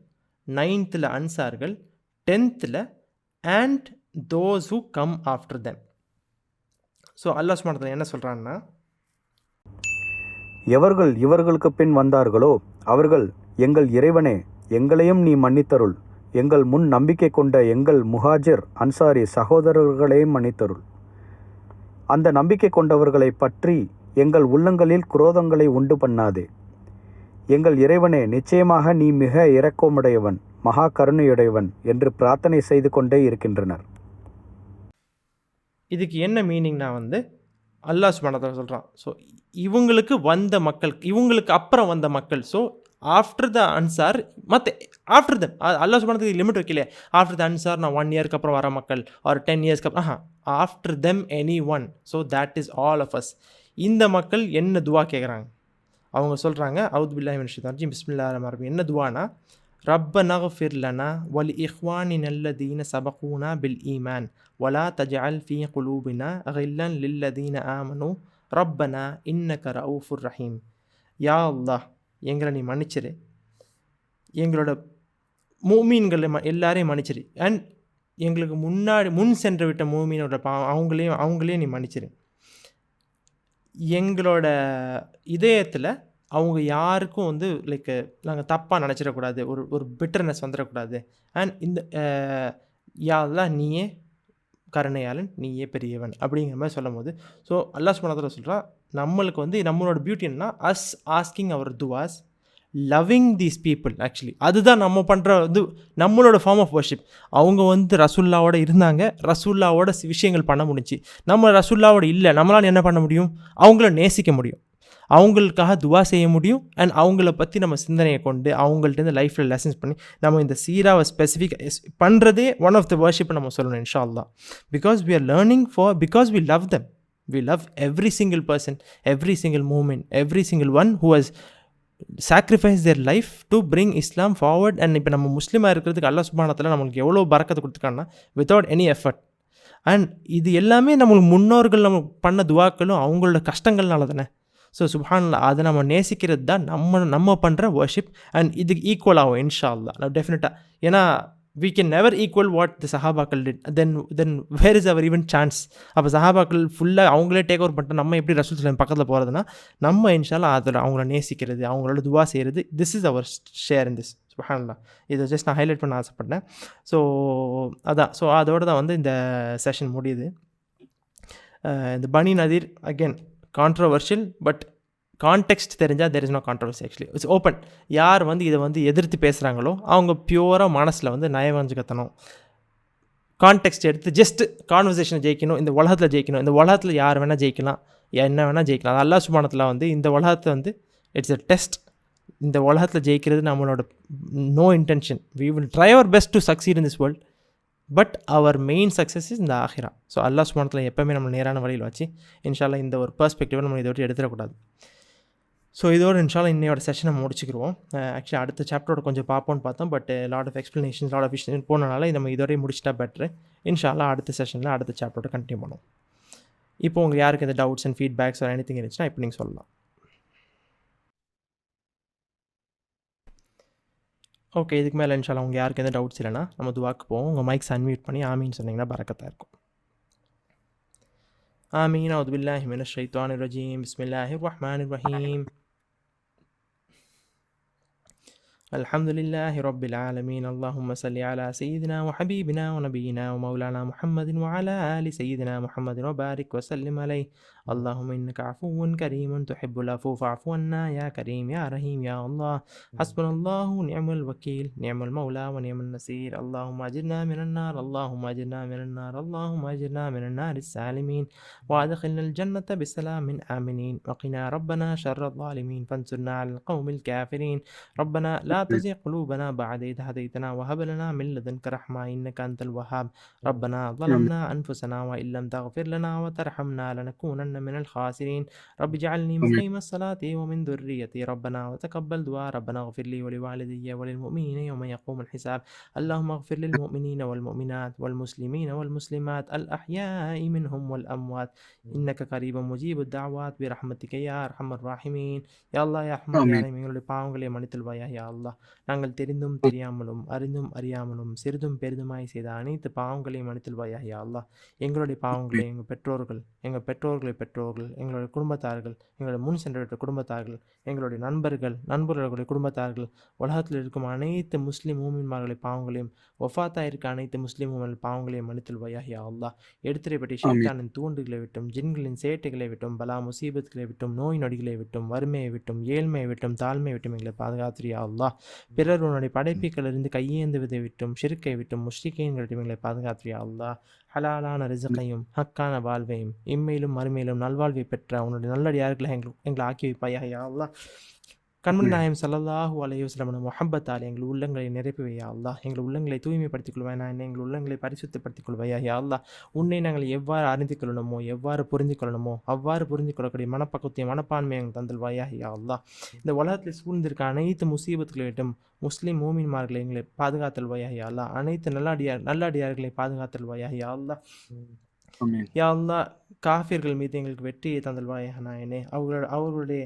9th அன்சார்கள், 10th and those who come after them. So அல்லாஹ் சுப்ஹானஹு வ தஆலா என்ன சொல்கிறான்னா, எவர்கள் இவர்களுக்கு பின் வந்தார்களோ அவர்கள், எங்கள் இறைவனே எங்களையும் நீ மன்னித்தருள், எங்கள் முன் நம்பிக்கை கொண்ட எங்கள் முஹாஜிர் அன்சாரி சகோதரர்களையும் மன்னித்தருள். அந்த நம்பிக்கை கொண்டவர்களை பற்றி எங்கள் உள்ளங்களில் குரோதங்களை உண்டு பண்ணாதே. எங்கள் இறைவனே, நிச்சயமாக நீ மிக இரக்கமுடையவன், மகா கருணையுடையவன் என்று பிரார்த்தனை செய்து கொண்டே இருக்கின்றனர். இதுக்கு என்ன மீனிங்னா வந்து அல்லாஹ் சுப்ஹானஹு வ தஆலா சொல்கிறான், ஸோ இவங்களுக்கு வந்த மக்கள், இவங்களுக்கு அப்புறம் வந்த மக்கள், ஸோ ஆஃப்டர் த அன்சார், ஆஃப்டர் தம் அல்லாஹ் சுப்ஹானஹு வ தஆலா லிமிட் வைக்கலையே. ஆஃப்டர் த அன்சார் நான் 1 இயர்க்கு அப்புறம் வர மக்கள், ஒரு 10 இயர்ஸ்க்கு அப்புறம், after them any one. So that is all of us. இந்த மக்கள் என்ன துவா கேட்குறாங்க? அவங்க சொல்கிறாங்க, அவுது பில்லாஹி மினஷ் ஷைத்தானிர் ரஜீம், பிஸ்மில்லாஹிர் ரஹ்மானிர் ரஹீம். என்ன துவானா, ரப்பனா ஃபிர் லனா வலி இஹ்வானினா அல்லதீன சபகூனா பில் ஈமான் வலா தஜஅல் ஃபீ குலூபினா கில்லன் லில்லதீன ஆமனு ரப்பனா இன்னக ரഊஃபுர் ரஹீம். யா அல்லாஹ், எங்களை நீ மன்னிச்சிரு, எங்களோட மூமீன்களை எல்லாரையும் மன்னிச்சிரு, அண்ட் எங்களுக்கு முன் சென்று விட்ட மூமீனோட அவங்களையும் நீ மன்னிச்சிரு. எங்களோட இதயத்தில் அவங்க யாருக்கும் வந்து லைக் நாங்கள் தப்பாக நினச்சிடக்கூடாது, ஒரு பிட்டர்னஸ் வந்துடக்கூடாது. அண்ட் இந்த யா அல்லாஹ் நீயே கருணையாளன், நீயே பெரியவன் அப்படிங்கிற மாதிரி சொல்லும் போது, ஸோ அல்லாஹ் சுப்ஹானஹு வ தஆலா சொல்கிறான், நம்மளுக்கு வந்து நம்மளோட பியூட்டி என்னன்னா, அஸ் ஆஸ்கிங் அவர் துவாஸ், லவ்விங் தீஸ் பீப்புள். ஆக்சுவலி அதுதான் நம்ம பண்ணுற இது, நம்மளோட ஃபார்ம் ஆஃப் வர்ஷிப். அவங்க வந்து ரசூல்லாவோட இருந்தாங்க, ரசூல்லாவோட விஷயங்கள் பண்ண முடிஞ்சு. நம்ம ரசூல்லாவோட இல்லை, நம்மளால் என்ன பண்ண முடியும்? அவங்கள நேசிக்க முடியும், அவங்களுக்காக துவா செய்ய முடியும், அண்ட் அவங்கள பற்றி நம்ம சிந்தனையை கொண்டு அவங்கள்ட்ட லைஃப்பில் லெசன்ஸ் பண்ணி நம்ம இந்த சீராவை ஸ்பெசிஃபிக் பண்ணுறதே ஒன் ஆஃப் த வர்ஷிப்பை நம்ம சொல்லணும் இன்ஷா அல்லாஹ். Because we are learning because we love them. We love every single person, every single moment, every single one who has sacrifice their life to bring Islam forward. And இப்போ நம்ம முஸ்லீமாக இருக்கிறதுக்கு அல்லாஹ் சுப்ஹானஹு வ தஆலா நம்மளுக்கு எவ்வளோ பரக்கத்தை கொடுத்துருக்காங்கன்னா, வித்தவுட் எனி எஃபர்ட். அண்ட் இது எல்லாமே நம்மளுக்கு முன்னோர்கள் நம்ம பண்ண துவாக்களும் அவங்களோட கஷ்டங்கள்னால தானே. ஸோ சுப்ஹானல்லாஹ், அதை நம்ம நேசிக்கிறது தான் நம்ம பண்ணுற வர்ஷிப். அண்ட் இதுக்கு ஈக்குவல் ஆகும் இன்ஷா அல்லாஹ், டெஃபினட்டாக. ஏன்னா we can never equal what the சஹாபாக்கள் did. then where is our even chance? அப்போ சஹாபாக்கள் ஃபுல்லாக அவங்களே டேக் ஓவர் பண்ணிட்டு நம்ம எப்படி ரசூல் ஸல்லல்லாஹு பக்கத்தில் போகிறதுனா, நம்ம இன்ஷா அல்லாஹ் அதில் அவங்கள நேசிக்கிறது, அவங்களோட துவா செய்கிறது, this is our share in this. சுப்ஹானல்லாஹ், இதை ஜஸ்ட் நான் ஹைலைட் பண்ண ஆசைப்பட்டேன். ஸோ அதான், ஸோ அதோடு தான் வந்து இந்த செஷன் முடியுது. இந்த Bani Nadir again controversial, but context தெரிஞ்சால் there is no controversy. Actually it's open. யார் வந்து இதை வந்து எதிர்த்து பேசுகிறாங்களோ அவங்க பியூராக மனசில் வந்து நயவஞ்சுக்கத்தணும், கான்டெக்ஸ்ட் எடுத்து ஜஸ்ட் கான்வர்சேஷனை ஜெயிக்கணும், இந்த உலகத்தில் ஜெயிக்கணும், இந்த உலகத்தில் யார் வேணால் ஜெயிக்கலாம், என்ன வேணால் ஜெயிக்கலாம். அது அல்லாஹ் சுப்ஹானஹு வ தஆலா வந்து இந்த உலகத்தை வந்து இட்ஸ் எ டெஸ்ட். இந்த உலகத்தில் ஜெயிக்கிறது நம்மளோட no intention. We will try our best to succeed in this world, but our main success is இந்த ஆஹிரா. ஸோ அல்லாஹ் சுப்ஹானஹு வ தஆலா எப்போவுமே நம்ம நேரான வழியில் வச்சு இன்ஷா அல்லாஹ் இந்த ஒரு பெர்ஸ்பெக்டிவை நம்ம இதை விட்டு எடுத்துடக்கூடாது. ஸோ இதோடு இன்ஷா அல்லாஹ் இன்னையோட செஷனை முடிச்சுக்கிடுவோம். ஆக்சுவலி அடுத்த சாப்டரோட கொஞ்சம் பார்ப்போன்னு பார்த்தோம், but lot of explanations, lot of விஷயம் போனனால நம்ம இதோடய முடிச்சிட்டா பெட்ரு. இன்ஷா அல்லாஹ் அடுத்த செஷனில் அடுத்த சாப்டரோட கண்டினியூ பண்ணுவோம். இப்போ உங்களுக்கு யாருக்கு இந்த doubts and feedbacks or anything இருந்துச்சுன்னா இப்போ நீங்கள் சொல்லலாம். ஓகே, இதுக்கு மேலே இன்ஷா அல்லாஹ் உங்களுக்கு யாருக்கு எந்த டவுட்ஸ் இல்லைன்னா நம்ம துவாக்கு போவோம். உங்கள் மைக்ஸ் அன்மியூட் பண்ணி ஆமீன்னு சொன்னீங்கன்னா பரக்கத்தாக இருக்கும். ஆமீன். அவுது பில்லாஹி மினஷ் ஷைத்தானிர் ரஜீம். பிஸ்மில்லாஹிர் ரஹ்மானிர் ரஹீம். அல்ஹம்துலில்லாஹி ரப்பில் ஆலமீன். அல்லாஹும்ம ஸல்லி அலா சய்யிதினா வ ஹபீபினா வ நபியினா வ மௌலானா முஹம்மதின் வ அலா ஆலி சய்யிதினா முஹம்மதின் வ பாரிக் வ ஸல்லிம் அலைஹி. اللهم إنك عفو كريم تحب العفو فاعف عنا يا كريم يا رحيم يا الله. حسبنا الله ونعم الوكيل، نعم المولى ونعم النصير. اللهم أجرنا من النار، اللهم أجرنا من النار، اللهم أجرنا من النار السالمين، وأدخلنا الجنة بسلام آمنين، وقنا ربنا شر الظالمين، فانصرنا على القوم الكافرين. ربنا لا تزغ قلوبنا بعد إذ هديتنا وهب لنا من لدنك رحمة إنك أنت الوهاب. ربنا ظلمنا أنفسنا وإن لم تغفر لنا وترحمنا لنكونن من الخاسرين. رب اجعلني مقيم الصلاة ومن ذريتي ربنا وتقبل دعاء. ربنا اغفر لي ولوالدي وللمؤمنين يوم يقوم الحساب. اللهم اغفر للمؤمنين والمؤمنات والمسلمين والمسلمات الأحياء منهم والأموات إنك قريب مجيب الدعوات برحمتك يا أرحم الراحمين. யா அல்லாஹ் யா ரஹ்மான் யா ரஹீம், எங்களுடைய பாவங்களை மன்னித்தல்வாயா யா அல்லாஹ். நாங்கள் தெரிந்தும் தெரியாமலும் அறிந்தும் அறியாமலும் சிறிதும் பெரிதுமாய் செய்த அனைத்து பாவங்களையும் மன்னித்தல்வாயா யா அல்லாஹ். எங்களுடைய பாவங்களை எங்கள் பெற்றோர்கள், எங்கள் பெற்றோர்கள், எங்களுடைய குடும்பத்தார்கள், எங்களுடைய முன் சென்றவற்ற குடும்பத்தார்கள், எங்களுடைய நண்பர்களுடைய குடும்பத்தார்கள், உலகத்தில் இருக்கும் அனைத்து முஸ்லீம் மூமின்மார்களுடைய பாவங்களையும், ஒஃபாத்தா இருக்க அனைத்து முஸ்லீம் மூமின் பாவங்களையும் மன்னித்தல்வாயா யா அல்லாஹ். எடுத்துரைப்பட்ட ஷைத்தானின் தூண்டுகளை விட்டும், ஜின்களின் சேட்டைகளை விட்டும், பலா முசீபத்துகளை விட்டும், நோய் நொடிகளை விட்டும், வறுமையை விட்டும், ஏழ்மையை விட்டும், தாழ்மையை விட்டும் எங்களை பாதுகாத்திரியா அல்லாஹ். பிறர் உன்னுடைய படைப்புகளிலிருந்து கையேந்துவதை விட்டும், ஷிர்க்கை விட்டும், முஷ்ரிக்கீன்களிடம் எங்களை பாதுகாத்திரியா அல்லாஹ். ஹலாலான ரிசுக்கையும் ஹக்கான வாழ்வையும் இம்மையிலும் மறுமையிலும் நல்வாழ்வை பெற்ற உன்னுடைய நல்லடியார்களை எங்களை ஆக்கி வைப்பாயா யா அல்லாஹ். கண்மணி நாயம் ஸல்லல்லாஹு அலைஹி வஸல்லம் முஹப்பத்தால் எங்கள் உள்ளங்களை நிரப்புவையா அல்லாஹ். எங்கள் உள்ளங்களை தூய்மைப்படுத்திக் கொள்வாயா, எங்கள் உள்ளங்களை பரிசுத்தப்படுத்திக் கொள்வாயா யா அல்லாஹ். உன்னை நாங்கள் எவ்வாறு அறிந்து கொள்ளணுமோ, எவ்வாறு புரிந்து கொள்ளணுமோ அவ்வாறு புரிந்து கொள்ளக்கூடிய மனப்பக்குவத்தையும் மனப்பான்மையை எங்கள் தந்தல்வாயா யா அல்லாஹ். இந்த உலகத்தில் சூழ்ந்திருக்க அனைத்து முசீபத்துகளிடம் முஸ்லீம் மூமின்மார்களை எங்களை பாதுகாத்தல்வாயா யா அல்லாஹ். அனைத்து நல்லடியார்களை பாதுகாத்தல்வாயா யா அல்லாஹ். யா அல்லாஹ், காஃபிர்கள் மீது எங்களுக்கு வெற்றியை தந்தல்வாயா நாயனே. அவர்களுடைய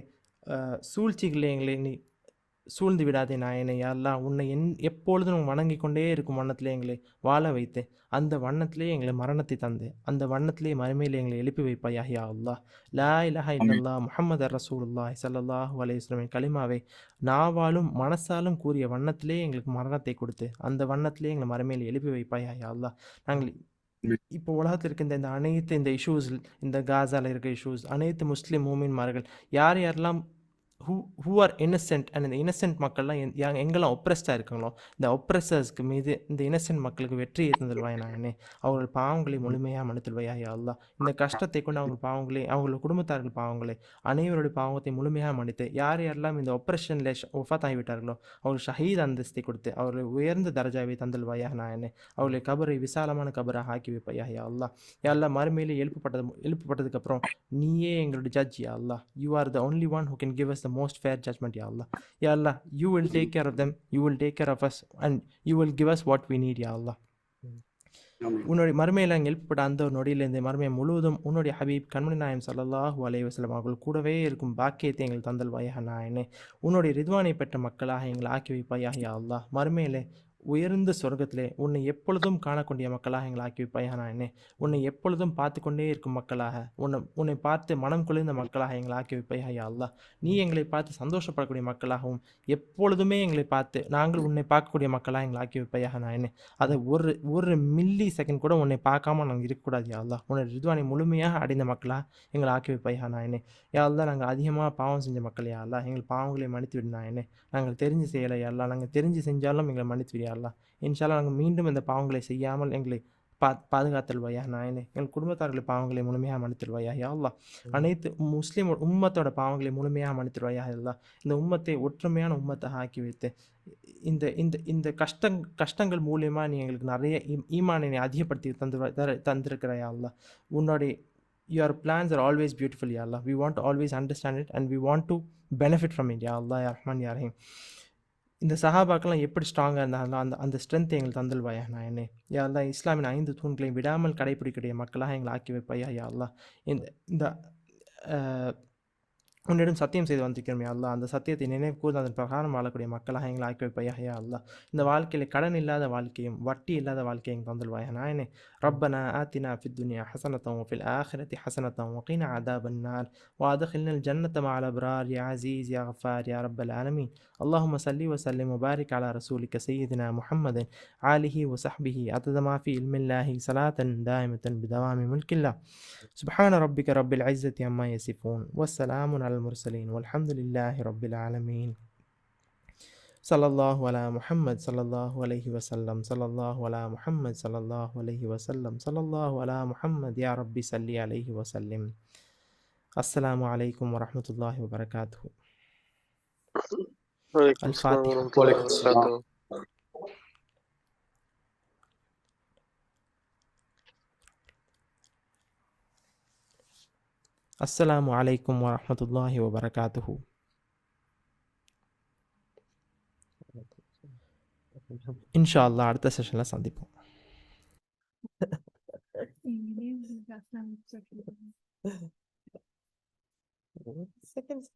சூழ்ச்சிகளை எங்களை நீ சூழ்ந்து விடாதே நாயனே. யா அல்லாஹ், உன்னை எப்பொழுதும் வணங்கி கொண்டே இருக்கும் வண்ணத்திலே எங்களை வாழ வைத்து, அந்த வண்ணத்திலே எங்களை மரணத்தை தந்து, அந்த வண்ணத்திலே மறுமையிலே எங்களை எழுப்பி வைப்பாயா யா அல்லாஹ். லா இலாஹா இல்லல்லாஹ் முஹம்மது ரசூலுல்லாஹி ஸல்லல்லாஹு அலைஹி வஸல்லம் கலிமாவை நாவாலும் மனசாலும் கூறிய வண்ணத்திலே எங்களுக்கு மரணத்தை கொடுத்து, அந்த வண்ணத்திலே எங்களை மறுமையிலே எழுப்பி வைப்பாயா யா அல்லாஹ். நாங்கள் இப்போ உலகத்தில் இருக்க இந்த அனைத்து இந்த இஷ்யூஸ், இந்த காசாவில் இருக்க இஷ்யூஸ், அனைத்து முஸ்லீம் மூமின்மார்கள் யாரெல்லாம் who are innocent, and இந்த இன்னசென்ட் மக்கள்லாம் எங்கெல்லாம் ஒப்ரெஸ்டாக இருக்காங்களோ, இந்த ஒப்ரெஸர்ஸ்க்கு மீது இந்த இன்னசென்ட் மக்களுக்கு வெற்றியை தந்துடுவாய் நானே. அவர்கள் பாவங்களை முழுமையாக மன்னித்துடுவாயா யா அல்லாஹ். இந்த கஷ்டத்தை கொண்டு அவங்க பாவங்களை, அவங்களோட குடும்பத்தார்கள் பாவங்களை, அனைவருடைய பாவத்தை முழுமையாக மன்னித்து, யாரெல்லாம் இந்த ஒப்ரெஷனில் ஒஃபாத் ஆகிவிட்டார்களோ அவர்கள் ஷஹீத் அந்தஸ்தை கொடுத்து அவர்களை உயர்ந்த தரஜாவை தந்துடுவாயா நானே. அவர்களை கபரை விசாலமான கபராக ஆக்கி வைப்பாயா யா அல்லாஹ். யா அல்லாஹ், மறுமையிலே எழுப்பப்பட்டதுக்கப்புறம் நீயே எங்களுடைய judge yeah Allah. You are the only one who can give us the most fair judgment ya Allah. Ya Allah, you will take care of them, you will take care of us, and you will give us what we need ya Allah. உன்னுடைய மறுமையில் அங்கே எழுப்பப்பட்ட அந்த ஒரு நொடியிலிருந்து மறுமை முழுவதும் உன்னுடைய ஹபீப் கண்மணி நாயம் ஸல்லல்லாஹு அலைஹி வஸல்லம் அவர்கள் கூடவே இருக்கும் பாக்கியத்தை எங்கள் தந்தல்வாயாக நாயனே. உன்னுடைய ரிதுவானை பெற்ற மக்களாக எங்களை ஆக்கி வைப்பாயாக யா அல்லாஹ். மறுமையிலே உயர்ந்த சொர்க்கத்திலே உன்னை எப்பொழுதும் காணக்கூடிய மக்களாக எங்களை ஆக்கி வைப்பாயாக நாயனே. உன்னை எப்பொழுதும் பார்த்து கொண்டே இருக்கும் மக்களாக, உன்னை பார்த்து மனம் குளிர்ந்த மக்களாக எங்களை ஆக்கி வைப்பாயாக யா அல்லாஹ். நீ எங்களை பார்த்து சந்தோஷப்படக்கூடிய மக்களாகவும், எப்பொழுதுமே எங்களை பார்த்து நாங்கள் உன்னை பார்க்கக்கூடிய மக்களாக எங்களை ஆக்கி வைப்பாயாக நாயனே. அதை ஒரு மில்லி செகண்ட் கூட உன்னை பார்க்காம நாங்கள் இருக்கக்கூடாது யா அல்லாஹ். உன்னை ரிதுவானை முழுமையாக அடைந்த மக்களாக எங்களை ஆக்கி வைப்பாயாக நாயனே. யா அல்லாஹ், நாங்கள் அதிகமாக பாவம் செஞ்ச மக்கள் யா அல்லாஹ், எங்கள் பாவங்களை மன்னித்து விடு நாயனே. நாங்கள் தெரிஞ்சு செய்யலை யா அல்லாஹ், நாங்கள் தெரிஞ்சு செஞ்சாலும் எங்களை மன்னித்து விடு யா அல்லாஹ். இன்ஷா அல்லாஹ், நாங்கள் மீண்டும் இந்த பாவங்களை செய்யாமல் எங்களை பாதுகாத்தல்வாயா நாயனே. எங்கள் குடும்பத்தார்கள் பாவங்களை முழுமையாக மன்னித்தல்வாயா யா அல்லாஹ். அனைத்து முஸ்லீம் உம்மத்தோட பாவங்களை முழுமையாக மன்னித்தல்வாயா யா அல்லாஹ். இந்த உம்மத்தை ஒற்றுமையான உம்மத்தை ஆக்கி வைத்து, இந்த இந்த இந்த கஷ்டங்கள் மூலியமாக நீ எங்களுக்கு நிறைய ஈமானை அதிகப்படுத்தி தந்திருக்கிறாயா அல்லாஹ். உன்னுடைய your plans are always beautiful ya Allah. We want to always understand it and we want to benefit from it ya Allah ya Rahman ya Rahim. இந்த சஹாபாக்கெல்லாம் எப்படி ஸ்ட்ராங்காக இருந்தாங்களோ அந்த ஸ்ட்ரென்த்தை எங்களுக்கு தந்தல்வாயா நாயனே. யா அல்லாஹ், இஸ்லாமின் 5 தூண்களையும் விடாமல் கடைபிடிக்கக்கூடிய மக்களாக எங்களை ஆக்கி வைப்பாயா யா அல்லாஹ். இந்த உன்னிடம் சத்தியம் செய்து வந்திருக்கிறோம் யா அல்லாஹ். அந்த சத்தியத்தை நினைவு கூர்ந்து அதன் பிரகாரம் வாழக்கூடிய மக்களாக எங்களை ஆக்கி வைப்பாயா யா அல்லாஹ். இந்த வாழ்க்கையில் கடன் இல்லாத வாழ்க்கையும் வட்டி இல்லாத வாழ்க்கையும் எங்களுக்கு தந்துடுவாயா நாயனே. ரப்பனா ஆத்தினா ஃபித் துன்யா ஹசனத்தம் வஃபில் ஆஹிரத்தி ஹசனத்தம் வகீனா அதாபன் நார் وأدخلنا الجنة مع الأبرار يا عزيز يا غفار يا رب العالمين. اللهم صل وسلم وبارك على رسولك سيدنا محمد آله وصحبه عدد ما في علم الله صلاة دائمة بدوام ملك الله. سبحان ربك رب العزة عما يصفون والسلام على المرسلين والحمد لله رب العالمين. صلى الله على محمد صلى الله عليه وسلم صلى الله على محمد صلى الله عليه وسلم صلى الله على محمد يا ربي صل عليه وسلم. السلام عليكم ورحمة الله وبركاته. وعليكم السلام الفاتحة. ورحمة الله وبركاته. السلام عليكم ورحمة الله وبركاته. இன்ஷா அல்லாஹ் அடுத்த செஷனில் சந்திப்போம். செகண்ட்ஸ்